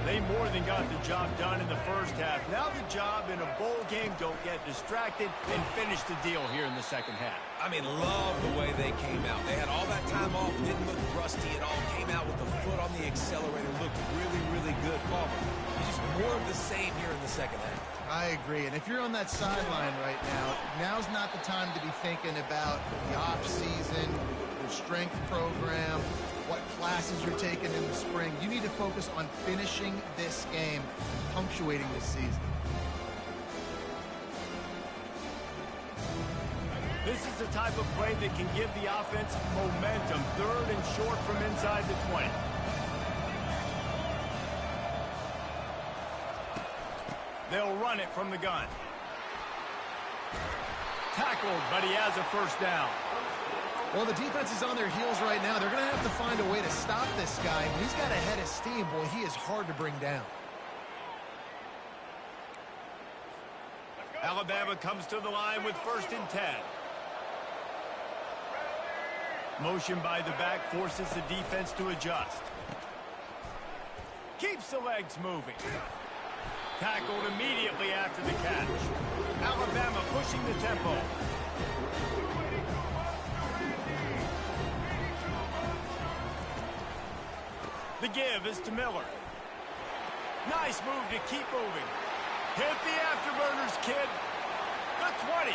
They more than got the job done in the first half. Now the job in a bowl game, don't get distracted and finish the deal here in the second half. I mean, love the way they came out. They had all that time off, didn't look rusty at all, came out with the foot on the accelerator, looked really, really good. Palmer, it's just more of the same here in the second half. I agree. And if you're on that sideline right now, now's not the time to be thinking about the off-season, your strength program, what classes you're taking in the spring. You need to focus on finishing this game, punctuating this season. This is the type of play that can give the offense momentum. 3rd and short from inside the 20. They'll run it from the gun. Tackled, but he has a first down. Well, the defense is on their heels right now. They're going to have to find a way to stop this guy. When he's got a head of steam, boy, he is hard to bring down. Alabama comes to the line with 1st and 10. Motion by the back forces the defense to adjust. Keeps the legs moving. Tackled immediately after the catch. Alabama pushing the tempo. The give is to Miller. Nice move to keep moving. Hit the afterburners, kid. The 20.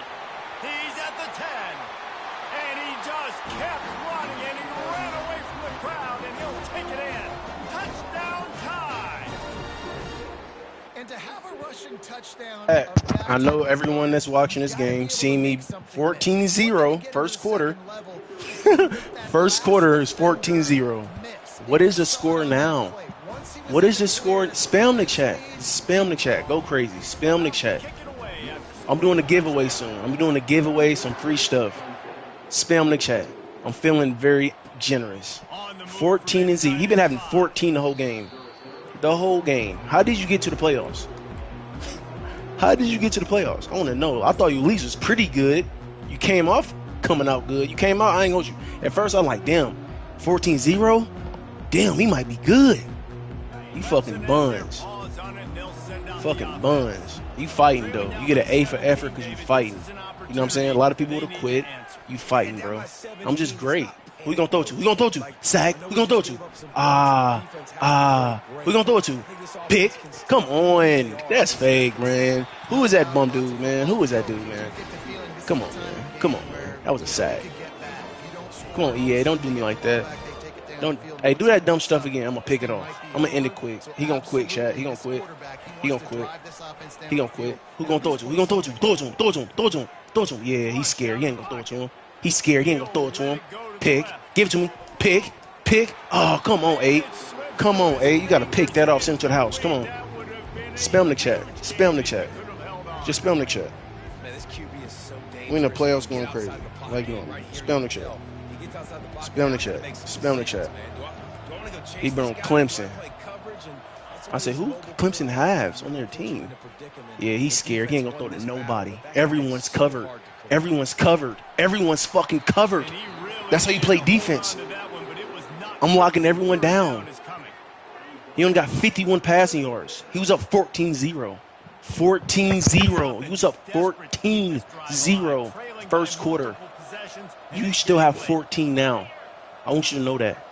He's at the 10. And he just kept running, and he ran away from the crowd, and he'll take it in. Touchdown Tide. And to have a rushing touchdown. I know everyone that's watching this game seen me 14-0 first quarter. First quarter is 14-0. What is the score now? What is the score? Spam the chat. Spam the chat. Go crazy. Spam the chat. I'm doing a giveaway soon. I'm doing a giveaway, some free stuff. Spam the chat. I'm feeling very generous. 14-0. He's been having 14 the whole game. The whole game. How did you get to the playoffs? How did you get to the playoffs? I want to know. I thought you at least was pretty good. You came off coming out good. You came out, I ain't gonna you. At first, I'm like, damn, 14-0? Damn, we might be good. You fucking buns. Fucking buns. You fighting, though. You get an A for effort because you fighting. You know what I'm saying? A lot of people would have quit. You fighting, bro. I'm just great. Who you gonna throw to? Who you gonna throw to? Sack. Who you gonna throw to? Who you gonna throw it to? Pick. Come on. That's fake, man. Who is that bum dude, man? Who is that dude, man? Come on, man. Come on, man. That was a sack. Come on, EA. Don't do me like that. Don't. Hey, do that dumb stuff again. I'm going to pick it off. I'm going to end it quick. He going to quit, Shaq. He going to quit. He going to quit. He going to quit. Who going to throw it to him? He going to throw it to him. Throw it to him. Throw it to him. Throw it to him. Throw it to him. Yeah, he's scared. He ain't going to throw it to him. He's scared. He ain't going to throw it to him. Pick. Give it to me. Pick. Pick. Oh, come on, 8. Come on, 8. You got to pick that off. Send it to the house. Come on. Spam the chat. Spam the chat. Just spam the chat. We in the playoffs going crazy. Like normal. Spam the chat. Spam the chat. Spam the chat. He been on Clemson. I said, who Clemson has on their team? Yeah, he's scared. He ain't going to throw to nobody. Everyone's covered. Everyone's covered. Everyone's fucking covered. That's how you play defense. I'm locking everyone down. He only got 51 passing yards. He was up 14-0. 14-0. He was up 14-0 first quarter. You still have 14 now. I want you to know that.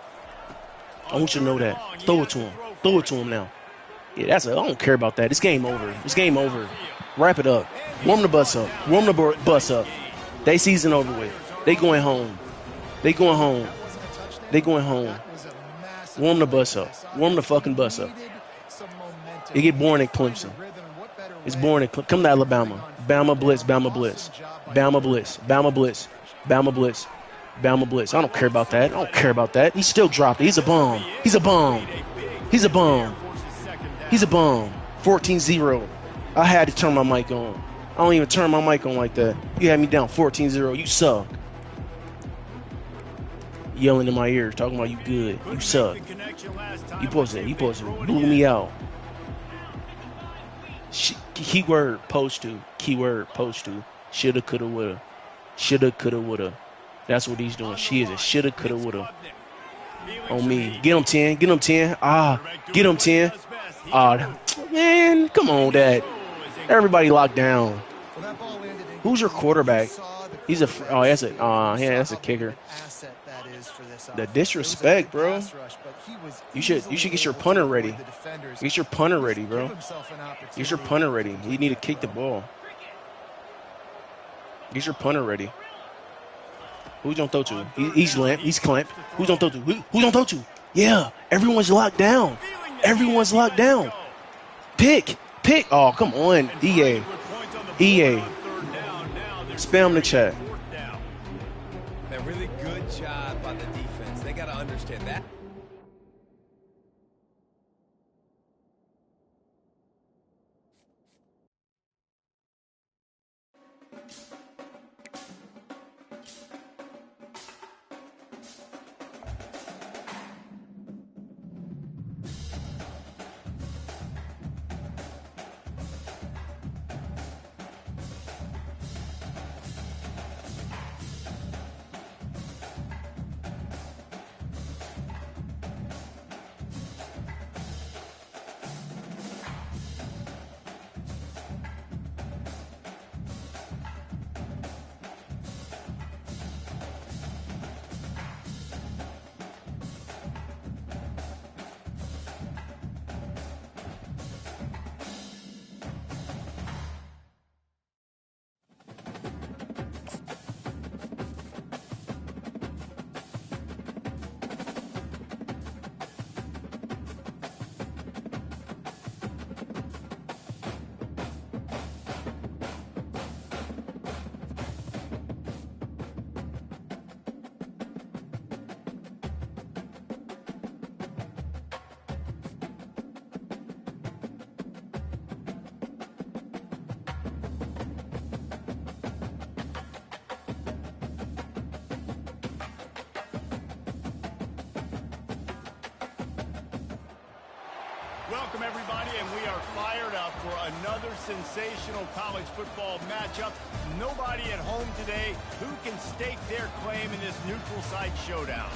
I want you to know that. Throw it to him. Throw it to him now. Yeah, I don't care about that. It's game over. It's game over. Wrap it up. Warm the bus up. Warm the bus up. They season over with. They going home. They going home. They going home. Warm the bus up. Warm the fucking bus up. It get boring at Clemson. It's boring at Clemson. Come to Alabama. Bama blitz. Bama blitz. Bama blitz. Bama blitz. Bama blitz. Bama blitz. I don't care about that. I don't care about that. He still dropped it. He's a bomb. He's a bomb. He's a bomb. He's a bomb. 14-0. I had to turn my mic on. I don't even turn my mic on like that. You had me down 14-0. You suck. Yelling in my ears, talking about you good. You suck. You supposed to blew me out. Keyword post to. Keyword post to. Shoulda, coulda, woulda. Shoulda, coulda, woulda. That's what he's doing. She is a shoulda, coulda, woulda. On me. Get him 10. Get him 10. Get him 10. Man, come on, Dad. Everybody locked down. Who's your quarterback? He's a. That's a kicker. The disrespect, bro. You should get your punter ready. Get your punter ready, bro. Get your punter ready. You need to kick the ball. Get your punter ready. Who's gonna throw to? He's limp. He's clamped. Who's gonna throw to? Who's gonna throw to? Yeah, everyone's locked down. Everyone's locked down. Pick. Oh, come on, EA. Spam the chat. A really good job by the defense. They got to understand that. Welcome, everybody, and we are fired up for another sensational college football matchup. Nobody at home today who can stake their claim in this neutral site showdown.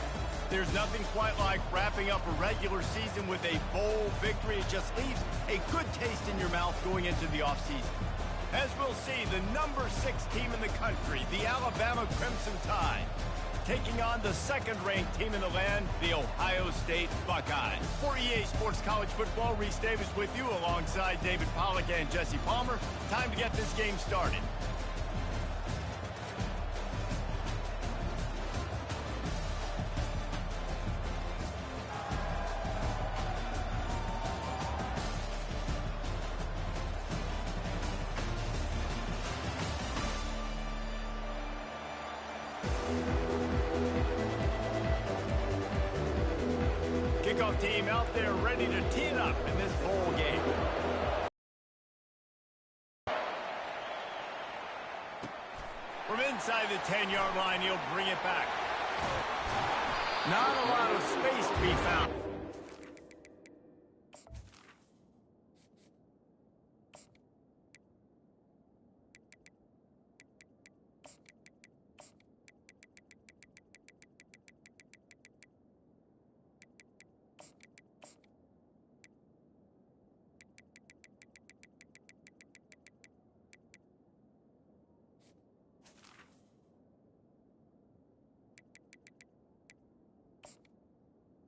There's nothing quite like wrapping up a regular season with a bowl victory. It just leaves a good taste in your mouth going into the offseason. As we'll see, the number 6 team in the country, the Alabama Crimson Tide, taking on the second-ranked team in the land, the Ohio State Buckeyes. For EA Sports College Football, Reese Davis with you alongside David Pollack and Jesse Palmer. Time to get this game started. team out there ready to tee it up in this bowl game. From inside the 10-yard line, he'll bring it back. Not a lot of space to be found.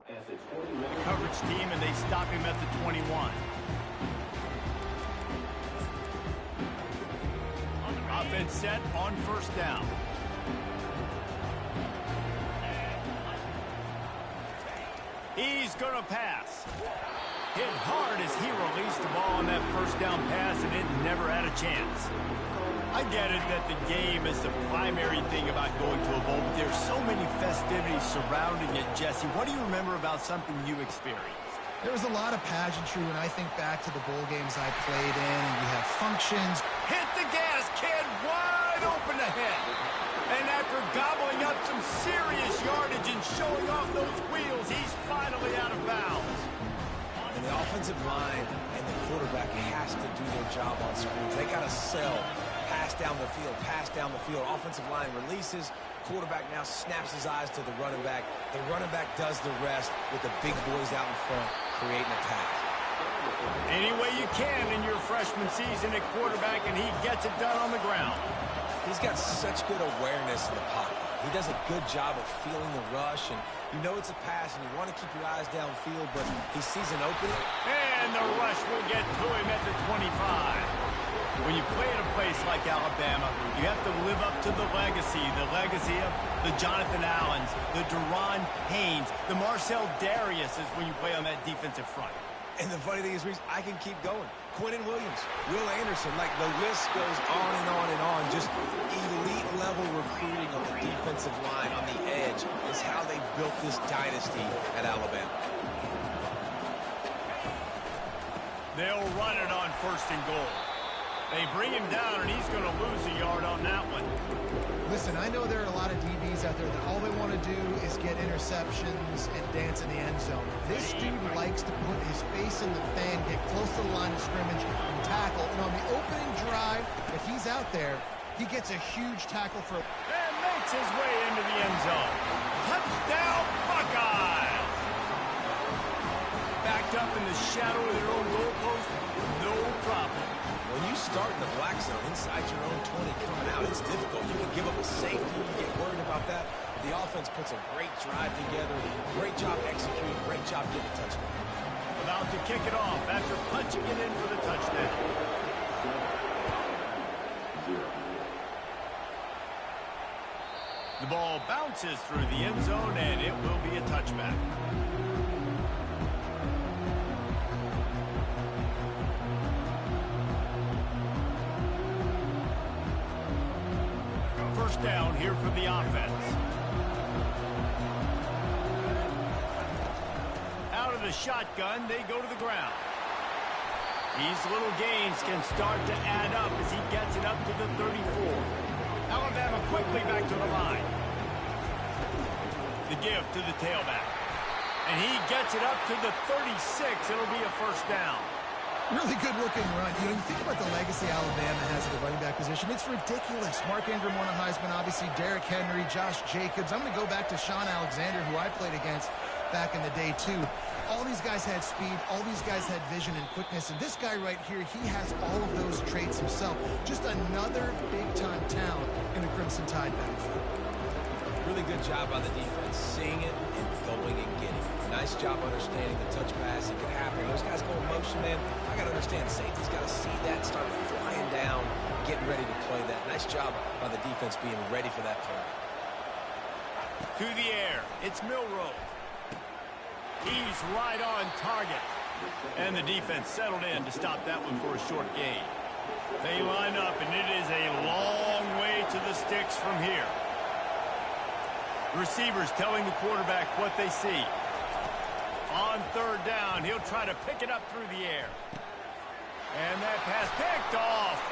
The coverage team, and they stop him at the 21. Offense set on first down. He's going to pass. Hit hard as he released the ball on that first down pass, and it never had a chance. I get it that the game is the primary thing about going to a bowl, but there's so many festivities surrounding it, Jesse. What do you remember about something you experienced? There was a lot of pageantry when I think back to the bowl games I played in, and you have functions. Hit the gas, kid, wide open ahead. And after gobbling up some serious yardage and showing off those wheels, he's finally out of bounds. And the offensive line and the quarterback has to do their job on screens. They got to sell. Pass down the field, pass down the field. Offensive line releases. Quarterback now snaps his eyes to the running back. The running back does the rest with the big boys out in front, creating a pass. Any way you can in your freshman season at quarterback, and he gets it done on the ground. He's got such good awareness in the pocket. He does a good job of feeling the rush, and you know it's a pass, and you want to keep your eyes downfield, but he sees an opening. And the rush will get to him at the 25. When you play at a place like Alabama, you have to live up to the legacy of the Jonathan Allens, the Deron Haynes, the Marcel Dariuses when you play on that defensive front. And the funny thing is, Reese, I can keep going. Quentin Williams, Will Anderson, like the list goes on and on and on. Just elite level recruiting on the defensive line on the edge is how they built this dynasty at Alabama. They'll run it on first and goal. They bring him down, and he's going to lose a yard on that one. Listen, I know there are a lot of DBs out there that all they want to do is get interceptions and dance in the end zone. This dude likes to put his face in the fan, get close to the line of scrimmage, and tackle. And on the opening drive, if he's out there, he gets a huge tackle for... And makes his way into the end zone. Touchdown, Buckeyes! Backed up in the shadow of their own goalpost, no problem. When you start in the black zone inside your own 20 coming out, it's difficult. You can give up a safety. You get worried about that. The offense puts a great drive together. Great job executing. Great job getting a touchdown. About to kick it off after punching it in for the touchdown. The ball bounces through the end zone, and it will be a touchback. First down here for the offense. Out of the shotgun, they go to the ground. These little gains can start to add up as he gets it up to the 34. Alabama quickly back to the line. The give to the tailback. And he gets it up to the 36. It'll be a first down. Really good-looking run. You know, you think about the legacy Alabama has at the running back position. It's ridiculous. Mark Ingram won a Heisman, obviously. Derrick Henry, Josh Jacobs. I'm going to go back to Sean Alexander, who I played against back in the day, too. All these guys had speed. All these guys had vision and quickness. And this guy right here, he has all of those traits himself. Just another big-time talent in the Crimson Tide backfield. Really good job by the defense, seeing it and going and getting it. Nice job understanding the touch pass. It can happen. Those guys go in motion, man. I got to understand safety's got to see that, start flying down, getting ready to play that. Nice job by the defense being ready for that play. To the air, it's Milroe. He's right on target. And the defense settled in to stop that one for a short gain. They line up, and it is a long way to the sticks from here. Receivers telling the quarterback what they see. On third down, he'll try to pick it up through the air. And that pass picked off.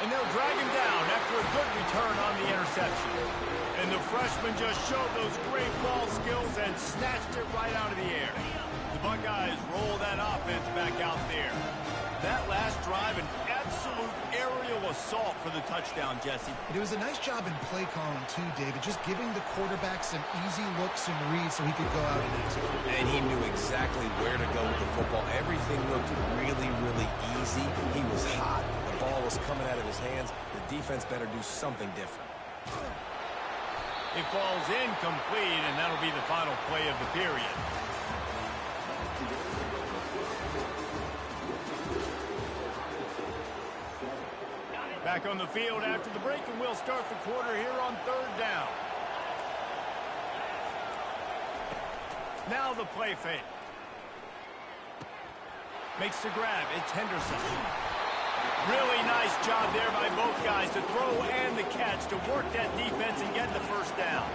And they'll drag him down after a good return on the interception. And the freshman just showed those great ball skills and snatched it right out of the air. The Buckeyes roll that offense back out there. That last drive, an absolute aerial assault for the touchdown, Jesse. It was a nice job in play calling, too, David, just giving the quarterback some easy looks and reads so he could go out and execute. And he knew exactly where to go with the football. Everything looked really, really easy. He was hot. The ball was coming out of his hands. The defense better do something different. It falls incomplete, and that'll be the final play of the period. Back on the field after the break, and we'll start the quarter here on third down. Now the play fake. Makes the grab. It's Henderson. Really nice job there by both guys to throw and the catch to work that defense and get the first down.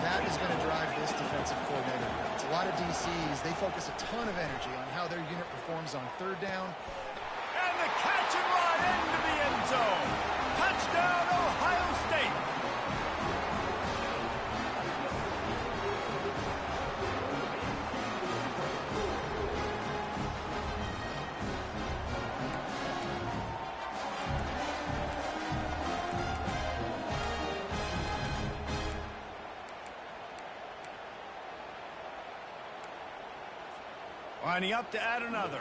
That is going to drive this defensive coordinator. It's a lot of DCs. They focus a ton of energy on how their unit performs on third down. And the catch and run into the end zone. Touchdown, Ohio State. Lining up to add another.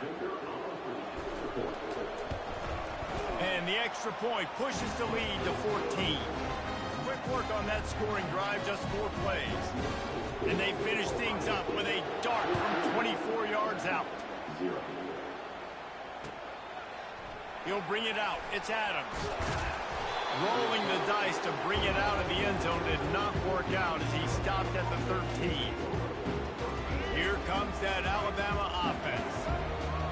And the extra point pushes the lead to 14. Quick work on that scoring drive, just 4 plays. And they finish things up with a dart from 24 yards out. He'll bring it out. It's Adams. Rolling the dice to bring it out of the end zone did not work out as he stopped at the 13. Here comes that Alabama offense.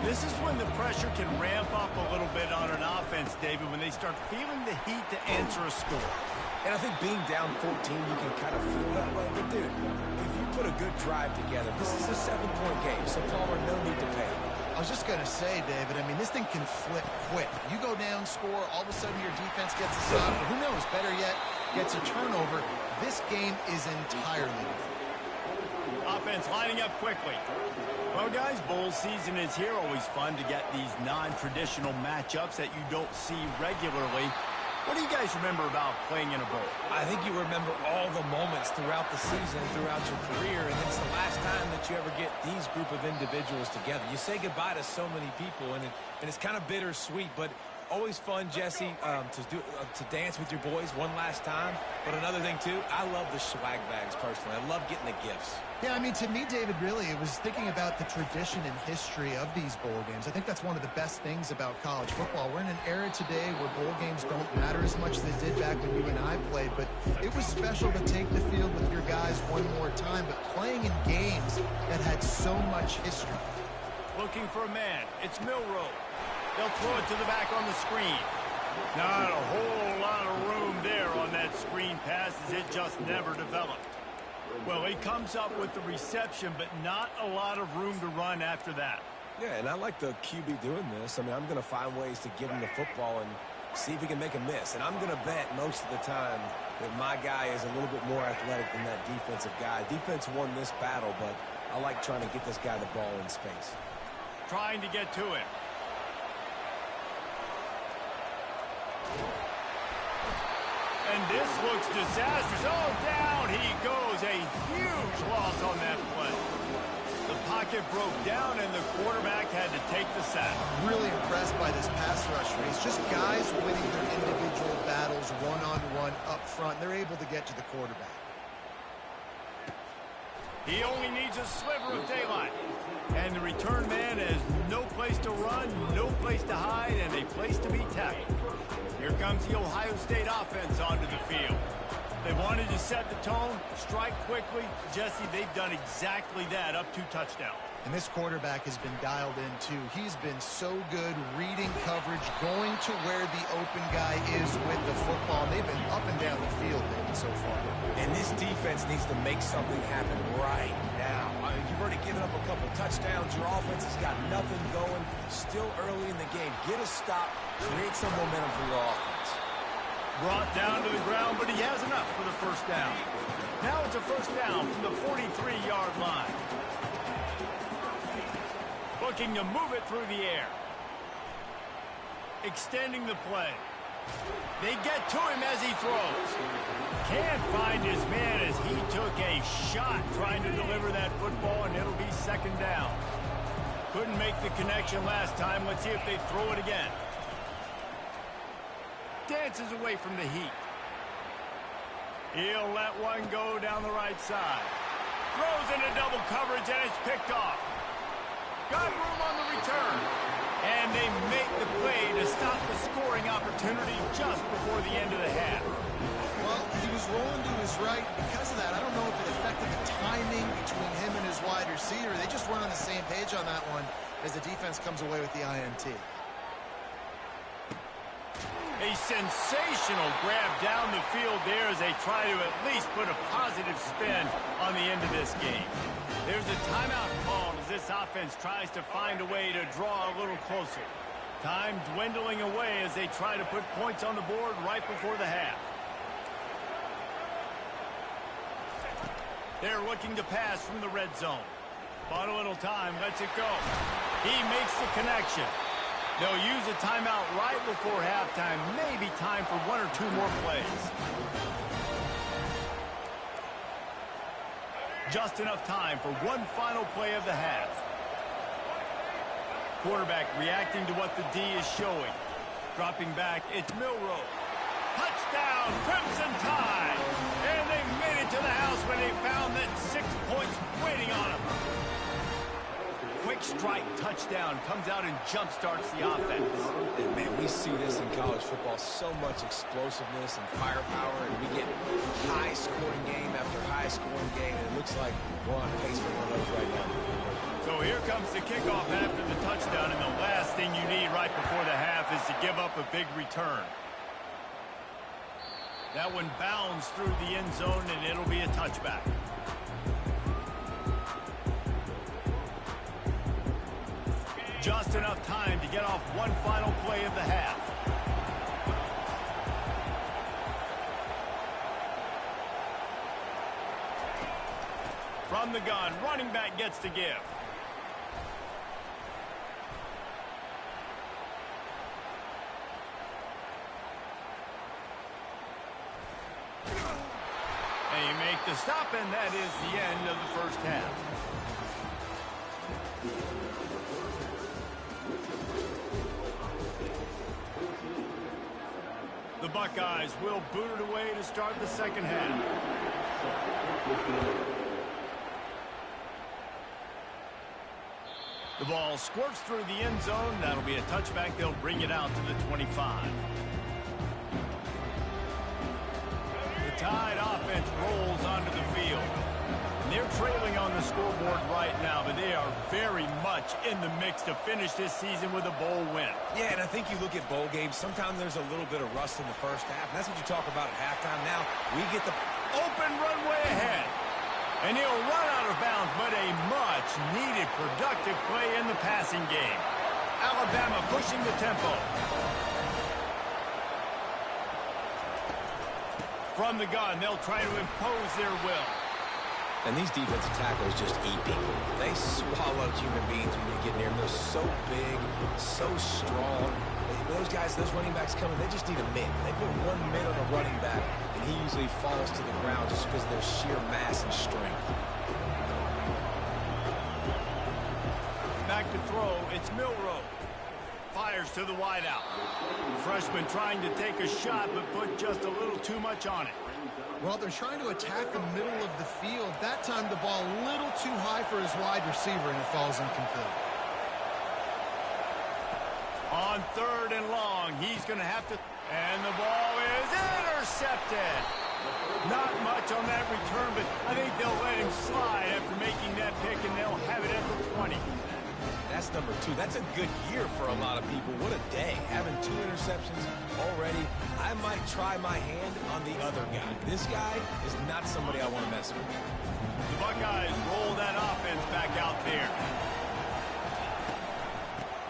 This is when the pressure can ramp up a little bit on an offense, David, when they start feeling the heat to answer a score. And I think being down 14, you can kind of feel that way. But, dude, if you put a good drive together, this is a 7-point game, so Palmer, no need to pay. I was just going to say, David, I mean, this thing can flip quick. You go down, score, all of a sudden your defense gets a stop, or who knows, better yet, gets a turnover. This game is entirely different. Offense lining up quickly. Well, guys, bowl season is here. Always fun to get these non-traditional matchups that you don't see regularly. What do you guys remember about playing in a bowl? I think you remember all the moments throughout the season, throughout your career, and it's the last time that you ever get these group of individuals together. You say goodbye to so many people, and it's kind of bittersweet, but always fun, Jesse, to dance with your boys one last time. But another thing, too, I love the swag bags, personally. I love getting the gifts. Yeah, I mean, to me, David, really, it was thinking about the tradition and history of these bowl games. I think that's one of the best things about college football. We're in an era today where bowl games don't matter as much as they did back when you and I played, but it was special to take the field with your guys one more time, but playing in games that had so much history. Looking for a man. It's Milroe. They'll throw it to the back on the screen. Not a whole lot of room there on that screen pass as it just never developed. Well, he comes up with the reception, but not a lot of room to run after that. Yeah, and I like the QB doing this. I mean, I'm going to find ways to give him the football and see if he can make a miss. And I'm going to bet most of the time that my guy is a little bit more athletic than that defensive guy. Defense won this battle, but I like trying to get this guy the ball in space. Trying to get to it. And this looks disastrous. Oh, down he goes. A huge loss on that play. The pocket broke down, and the quarterback had to take the sack. Really impressed by this pass rush race. Just guys winning their individual battles one-on-one up front. They're able to get to the quarterback. He only needs a sliver of daylight. And the return man has no place to run, no place to hide, and a place to be tackled. Here comes the Ohio State offense onto the field. They wanted to set the tone, strike quickly. Jesse, they've done exactly that, up 2 touchdowns. And this quarterback has been dialed in, too. He's been so good reading coverage, going to where the open guy is with the football. They've been up and down the field, David, so far. And this defense needs to make something happen right now. I already given up a couple touchdowns. Your offense has got nothing going. Still early in the game. Get a stop. Create some momentum for your offense. Brought down to the ground, but he has enough for the first down. Now it's a first down from the 43-yard line. Looking to move it through the air. Extending the play. They get to him as he throws. Can't find his man as he took a shot trying to deliver that football, and it'll be second down. Couldn't make the connection last time. Let's see if they throw it again. Dances away from the heat. He'll let one go down the right side. Throws into double coverage, and it's picked off. Got room on the return. And they make the play to stop the scoring opportunity just before the end of the half. Well, he was rolling to his right. Because of that, I don't know if it affected the timing between him and his wide receiver. They just weren't on the same page on that one as the defense comes away with the INT. A sensational grab down the field there as they try to at least put a positive spin on the end of this game. There's a timeout called as this offense tries to find a way to draw a little closer. Time dwindling away as they try to put points on the board right before the half. They're looking to pass from the red zone. Bought a little time, lets it go. He makes the connection. They'll use a timeout right before halftime. Maybe time for one or two more plays. Just enough time for one final play of the half. Quarterback reacting to what the D is showing. Dropping back, it's Milroe. Touchdown, Crimson Tide! And they made it to the house when they found that 6 points waiting on them. Quick strike touchdown comes out and jump-starts the offense. And man, we see this in college football, so much explosiveness and firepower, and we get high-scoring game after high-scoring game, and it looks like we're on pace for one of those right now. So here comes the kickoff after the touchdown, and the last thing you need right before the half is to give up a big return. That one bounds through the end zone, and it'll be a touchback. Just enough time to get off one final play of the half. From the gun, running back gets to give. And you make the stop, and that is the end of the first half. The Buckeyes will boot it away to start the second half. The ball squirts through the end zone. That'll be a touchback. They'll bring it out to the 25. The Tide offense rolls onto the field. They're trailing on the scoreboard right now, but they are very much in the mix to finish this season with a bowl win. Yeah, and I think you look at bowl games, sometimes there's a little bit of rust in the first half, and that's what you talk about at halftime. Now, we get the open runway ahead. And he'll run out of bounds, but a much-needed productive play in the passing game. Alabama pushing the tempo. From the gun, they'll try to impose their will. And these defensive tackles just eat people. They swallow human beings when you get near them. They're so big, so strong. Those guys, those running backs coming, they just need a mitt. They put 1 minute on a running back, and he usually falls to the ground just because of their sheer mass and strength. Back to throw, it's Milroe. Fires to the wideout. Freshman trying to take a shot, but put just a little too much on it. Well, they're trying to attack the middle of the field. That time the ball a little too high for his wide receiver, and it falls incomplete. On 3rd and long, he's going to have to... And the ball is intercepted. Not much on that return, but I think they'll let him slide after making that pick, and they'll have it at the 20. That's That's number 2. That's a good year for a lot of people. What a day. Having 2 interceptions already. I might try my hand on the other guy. This guy is not somebody I want to mess with. The Buckeyes roll that offense back out there.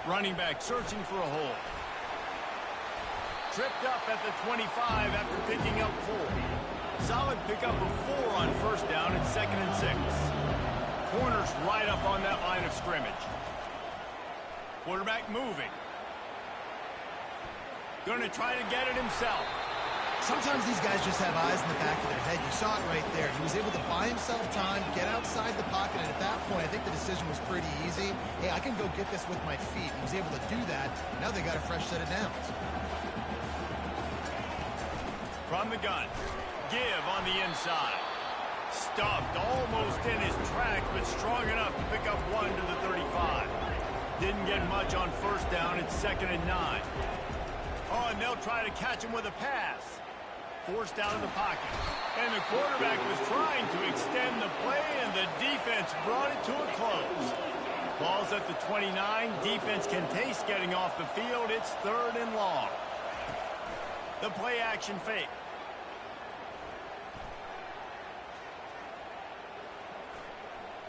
Running back searching for a hole. Tripped up at the 25 after picking up 4. Solid pickup of 4 on first down and 2nd and 6. Corners right up on that line of scrimmage. Quarterback moving. Going to try to get it himself. Sometimes these guys just have eyes in the back of their head. You saw it right there. He was able to buy himself time, get outside the pocket, and at that point, I think the decision was pretty easy. Hey, I can go get this with my feet. He was able to do that. Now they got a fresh set of downs. From the gun. Give on the inside. Stuffed almost in his tracks, but strong enough to pick up 1 to the 35. Didn't get much on first down. It's 2nd and 9. Oh, and they'll try to catch him with a pass. Forced out of the pocket. And the quarterback was trying to extend the play, and the defense brought it to a close. Ball's at the 29. Defense can taste getting off the field. It's 3rd and long. The play action fake.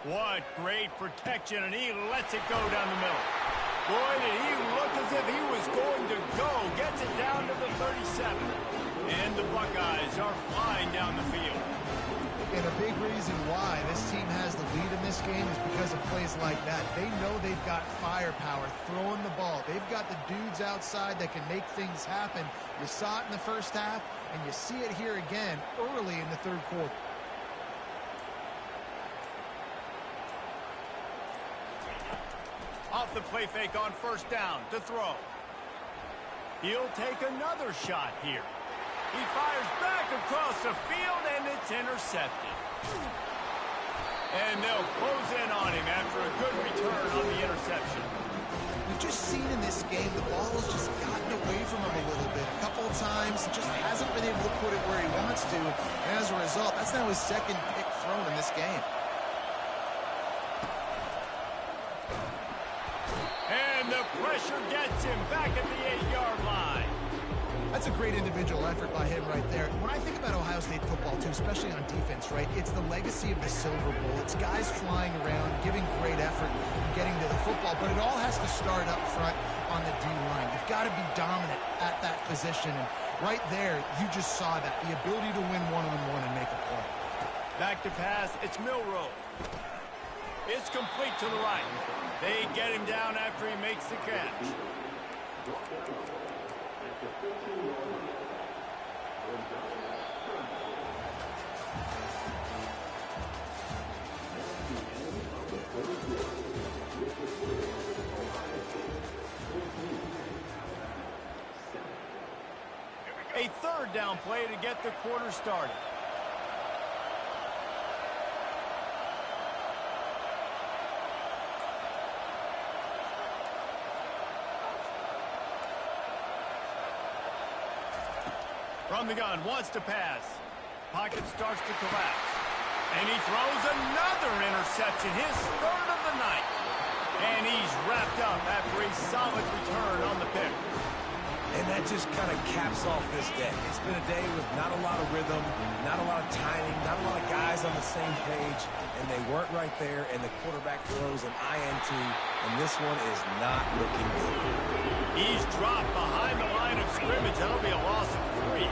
What great protection, and he lets it go down the middle. Boy, did he look as if he was going to go. Gets it down to the 37. And the Buckeyes are flying down the field. And a big reason why this team has the lead in this game is because of plays like that. They know they've got firepower throwing the ball. They've got the dudes outside that can make things happen. You saw it in the first half, and you see it here again early in the 3rd quarter. Off the play fake on first down to throw. He'll take another shot here. He fires back across the field, and it's intercepted. And they'll close in on him after a good return on the interception. We've just seen in this game the ball has just gotten away from him a little bit. A couple of times, just hasn't been able to put it where he wants to. And as a result, that's now his 2nd pick thrown in this game. And the pressure gets him back at the 8-yard line. That's a great individual effort by him right there. When I think about Ohio State football, too, especially on defense, right, it's the legacy of the Silver Bowl. It's guys flying around, giving great effort, and getting to the football. But it all has to start up front on the D-line. You've got to be dominant at that position. And right there, you just saw that, the ability to win one-on-one and make a play. Back to pass. It's Milroe. It's complete to the right. They get him down after he makes the catch. A 3rd down play to get the quarter started. From the gun, wants to pass. Pocket starts to collapse. And he throws another interception, his 3rd of the night. And he's wrapped up after a solid return on the pick. And that just kind of caps off this day. It's been a day with not a lot of rhythm, not a lot of timing, not a lot of guys on the same page, and they weren't right there, and the quarterback throws an INT, and this one is not looking good. He's dropped behind the line of scrimmage. That'll be a loss of 3.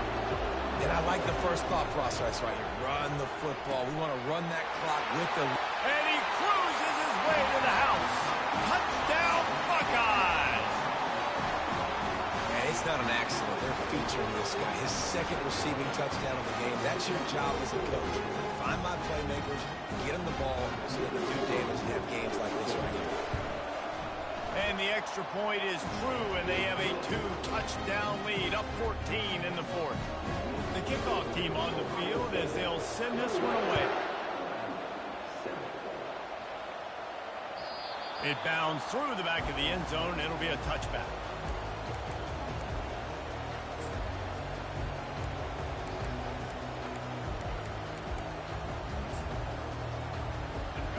And I like the first thought process right here. Run the football. We want to run that clock with the... And he cruises his way to the house. Touchdown, Buckeyes! And it's not an accident. They're featuring this guy. His 2nd receiving touchdown of the game. That's your job as a coach. Find my playmakers, get them the ball so they can do damage and have games like this right here. And the extra point is true, and they have a 2-touchdown lead, up 14 in the 4th. The kickoff team on the field as they'll send this one away. It bounds through the back of the end zone. It'll be a touchback.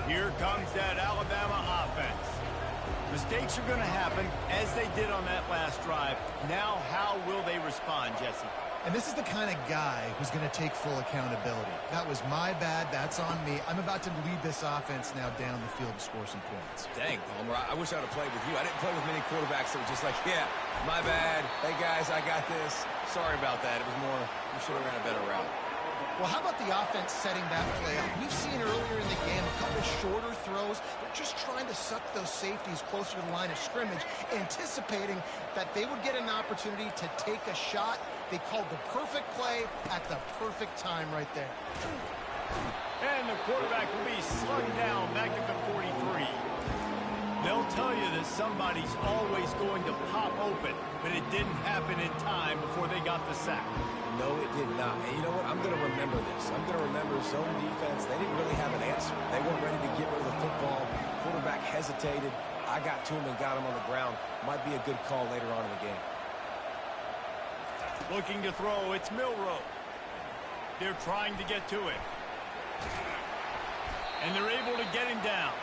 Here comes that Alabama offense. Mistakes are going to happen, as they did on that last drive. Now, how will they respond, Jesse? And this is the kind of guy who's going to take full accountability. That was my bad. That's on me. I'm about to lead this offense now down the field to score some points. Dang, Palmer, I wish I would have played with you. I didn't play with many quarterbacks that were just like, yeah, my bad. Hey, guys, I got this. Sorry about that. It was more, we should have ran a better route. Well, how about the offense setting that play up? We've seen earlier in the game a couple shorter throws. They're just trying to suck those safeties closer to the line of scrimmage, anticipating that they would get an opportunity to take a shot. They called the perfect play at the perfect time right there. And the quarterback will be slugged down back at the 43. They'll tell you that somebody's always going to pop open, but it didn't happen in time before they got the sack. No, it did not. And you know what? I'm going to remember this. I'm going to remember zone defense. They didn't really have an answer. They weren't ready to get rid of the football. Quarterback hesitated. I got to him and got him on the ground. Might be a good call later on in the game. Looking to throw, it's Milroe. They're trying to get to him. And they're able to get him down.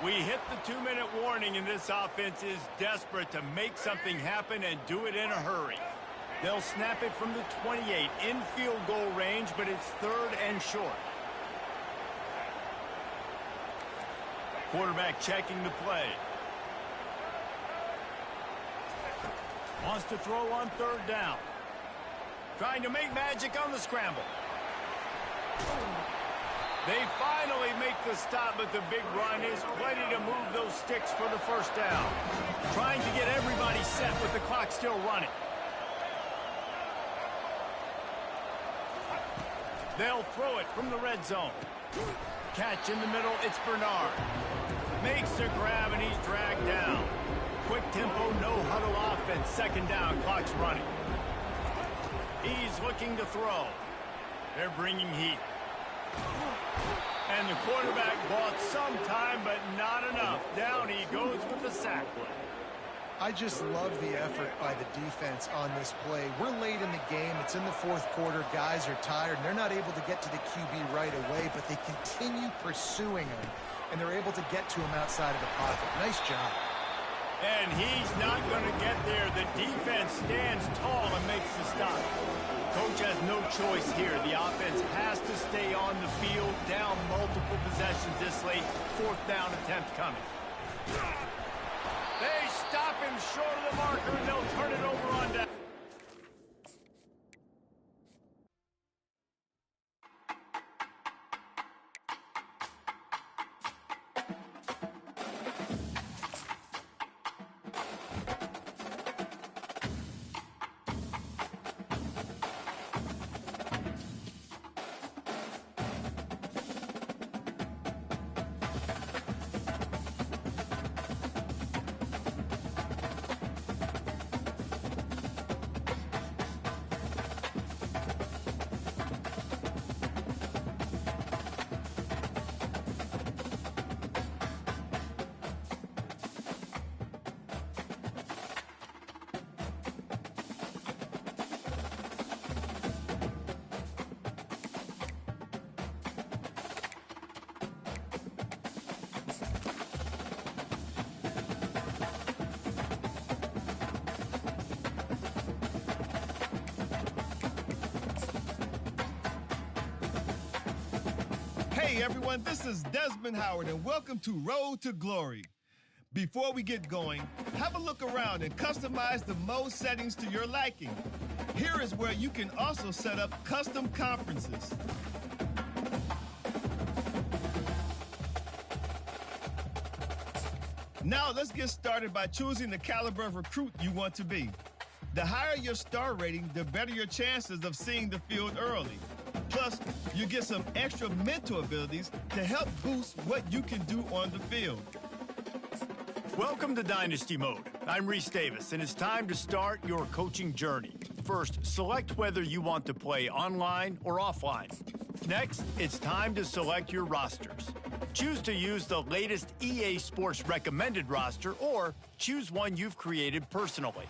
We hit the 2-minute warning, and this offense is desperate to make something happen and do it in a hurry. They'll snap it from the 28 in field goal range, but it's 3rd and short. Quarterback checking the play. Wants to throw on 3rd down. Trying to make magic on the scramble. They finally make the stop, but the big run is plenty to move those sticks for the 1st down. Trying to get everybody set with the clock still running. They'll throw it from the red zone. Catch in the middle, it's Bernard. Makes the grab, and he's dragged down. Quick tempo, no huddle offense. 2nd down, clock's running. He's looking to throw. They're bringing heat. And the quarterback bought some time, but not enough. Down he goes with the sack. I just love the effort by the defense on this play. We're late in the game. It's in the 4th quarter. Guys are tired, and they're not able to get to the QB right away, but they continue pursuing him, and they're able to get to him outside of the pocket. Nice job. And he's not going to get there. The defense stands tall and makes the stop. Coach has no choice here. The offense has to stay on the field, down multiple possessions this late. 4th down attempt coming. They stop him short of the marker, and they'll turn it over on down. Hey everyone, this is Desmond Howard and welcome to Road to Glory. Before we get going, have a look around and customize the most settings to your liking. Here is where you can also set up custom conferences. Now let's get started by choosing the caliber of recruit you want to be. The higher your star rating, the better your chances of seeing the field early. Plus, you get some extra mental abilities to help boost what you can do on the field. Welcome to Dynasty Mode. I'm Reese Davis, and it's time to start your coaching journey. First, select whether you want to play online or offline. Next, it's time to select your rosters. Choose to use the latest EA Sports recommended roster or choose one you've created personally.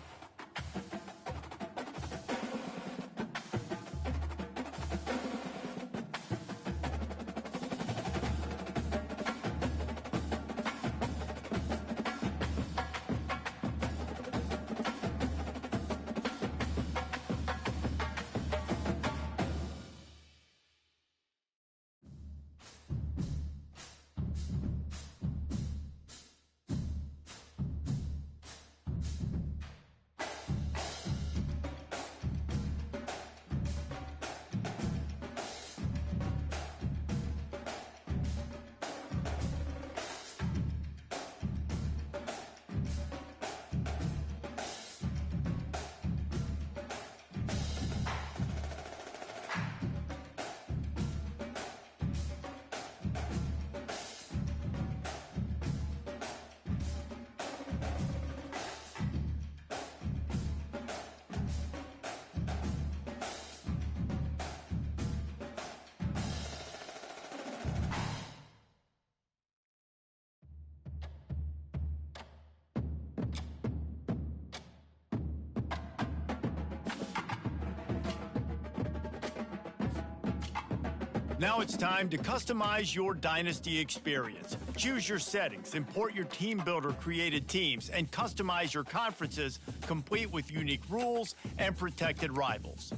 Now it's time to customize your Dynasty experience. Choose your settings, import your team builder created teams, and customize your conferences, complete with unique rules and protected rivals.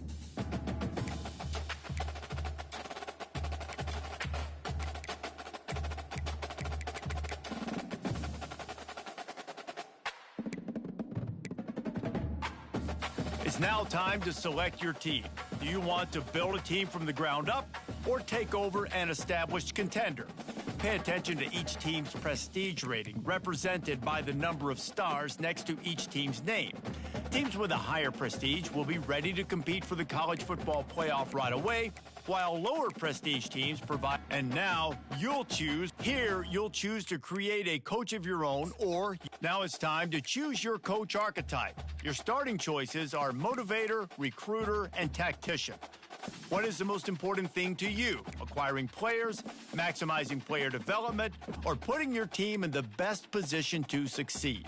It's now time to select your team. Do you want to build a team from the ground up or take over an established contender? Pay attention to each team's prestige rating, represented by the number of stars next to each team's name. Teams with a higher prestige will be ready to compete for the college football playoff right away, while lower prestige teams provide. And now you'll choose. Here, you'll choose to create a coach of your own, or now it's time to choose your coach archetype. Your starting choices are motivator, recruiter, and tactician. What is the most important thing to you? Acquiring players, maximizing player development, or putting your team in the best position to succeed?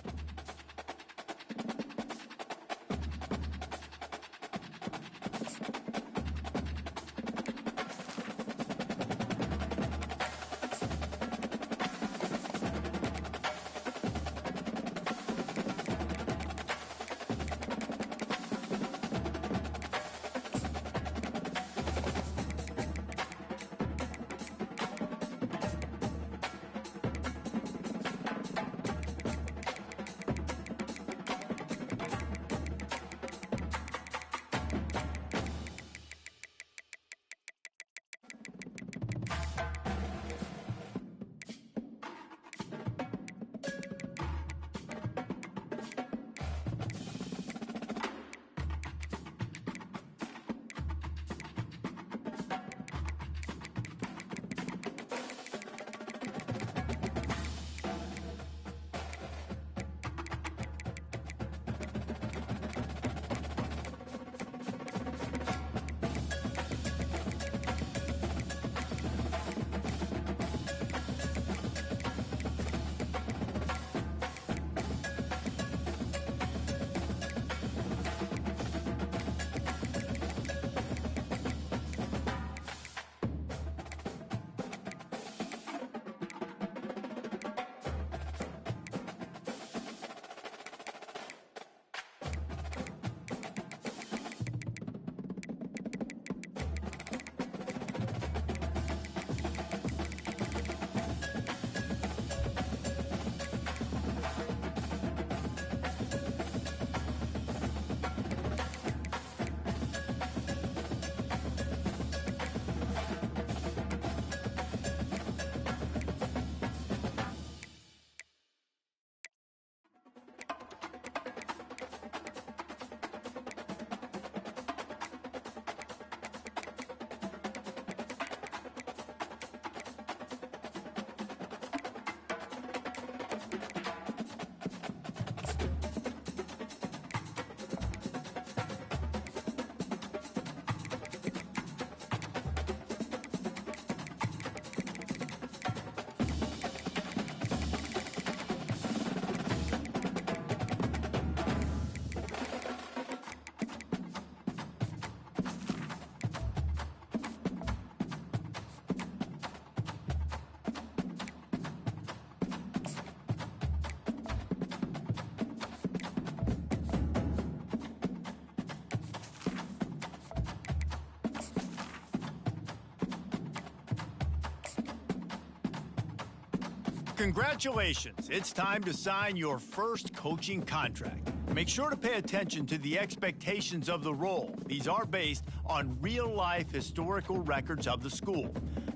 Congratulations, it's time to sign your first coaching contract. Make sure to pay attention to the expectations of the role. These are based on real-life historical records of the school.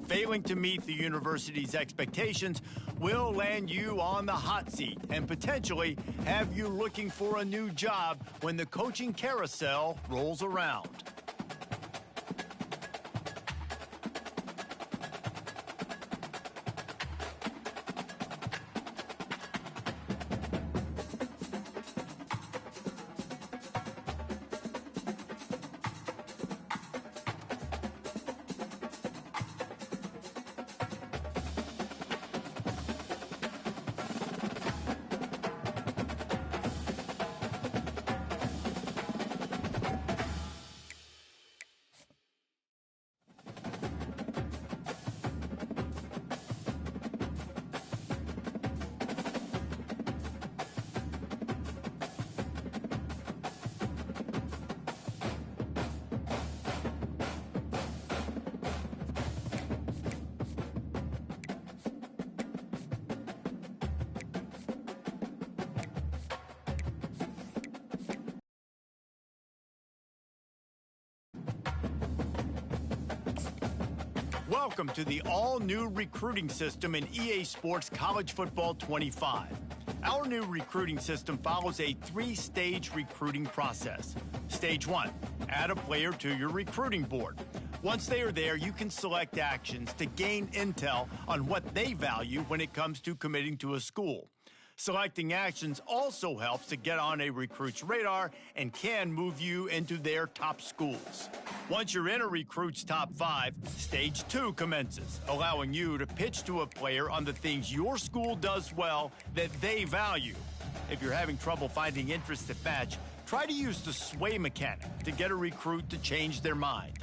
Failing to meet the university's expectations will land you on the hot seat and potentially have you looking for a new job when the coaching carousel rolls around. Welcome to the all-new recruiting system in EA Sports College Football 25. Our new recruiting system follows a three-stage recruiting process. Stage 1, add a player to your recruiting board. Once they are there, you can select actions to gain intel on what they value when it comes to committing to a school. Selecting actions also helps to get on a recruit's radar and can move you into their top schools. Once you're in a recruit's top 5, Stage 2 commences, allowing you to pitch to a player on the things your school does well that they value. If you're having trouble finding interest to match, try to use the sway mechanic to get a recruit to change their mind.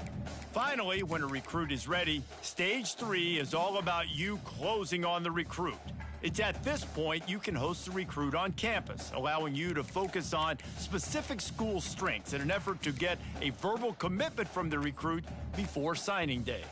Finally, when a recruit is ready, Stage 3 is all about you closing on the recruit. It's at this point you can host the recruit on campus, allowing you to focus on specific school strengths in an effort to get a verbal commitment from the recruit before signing day.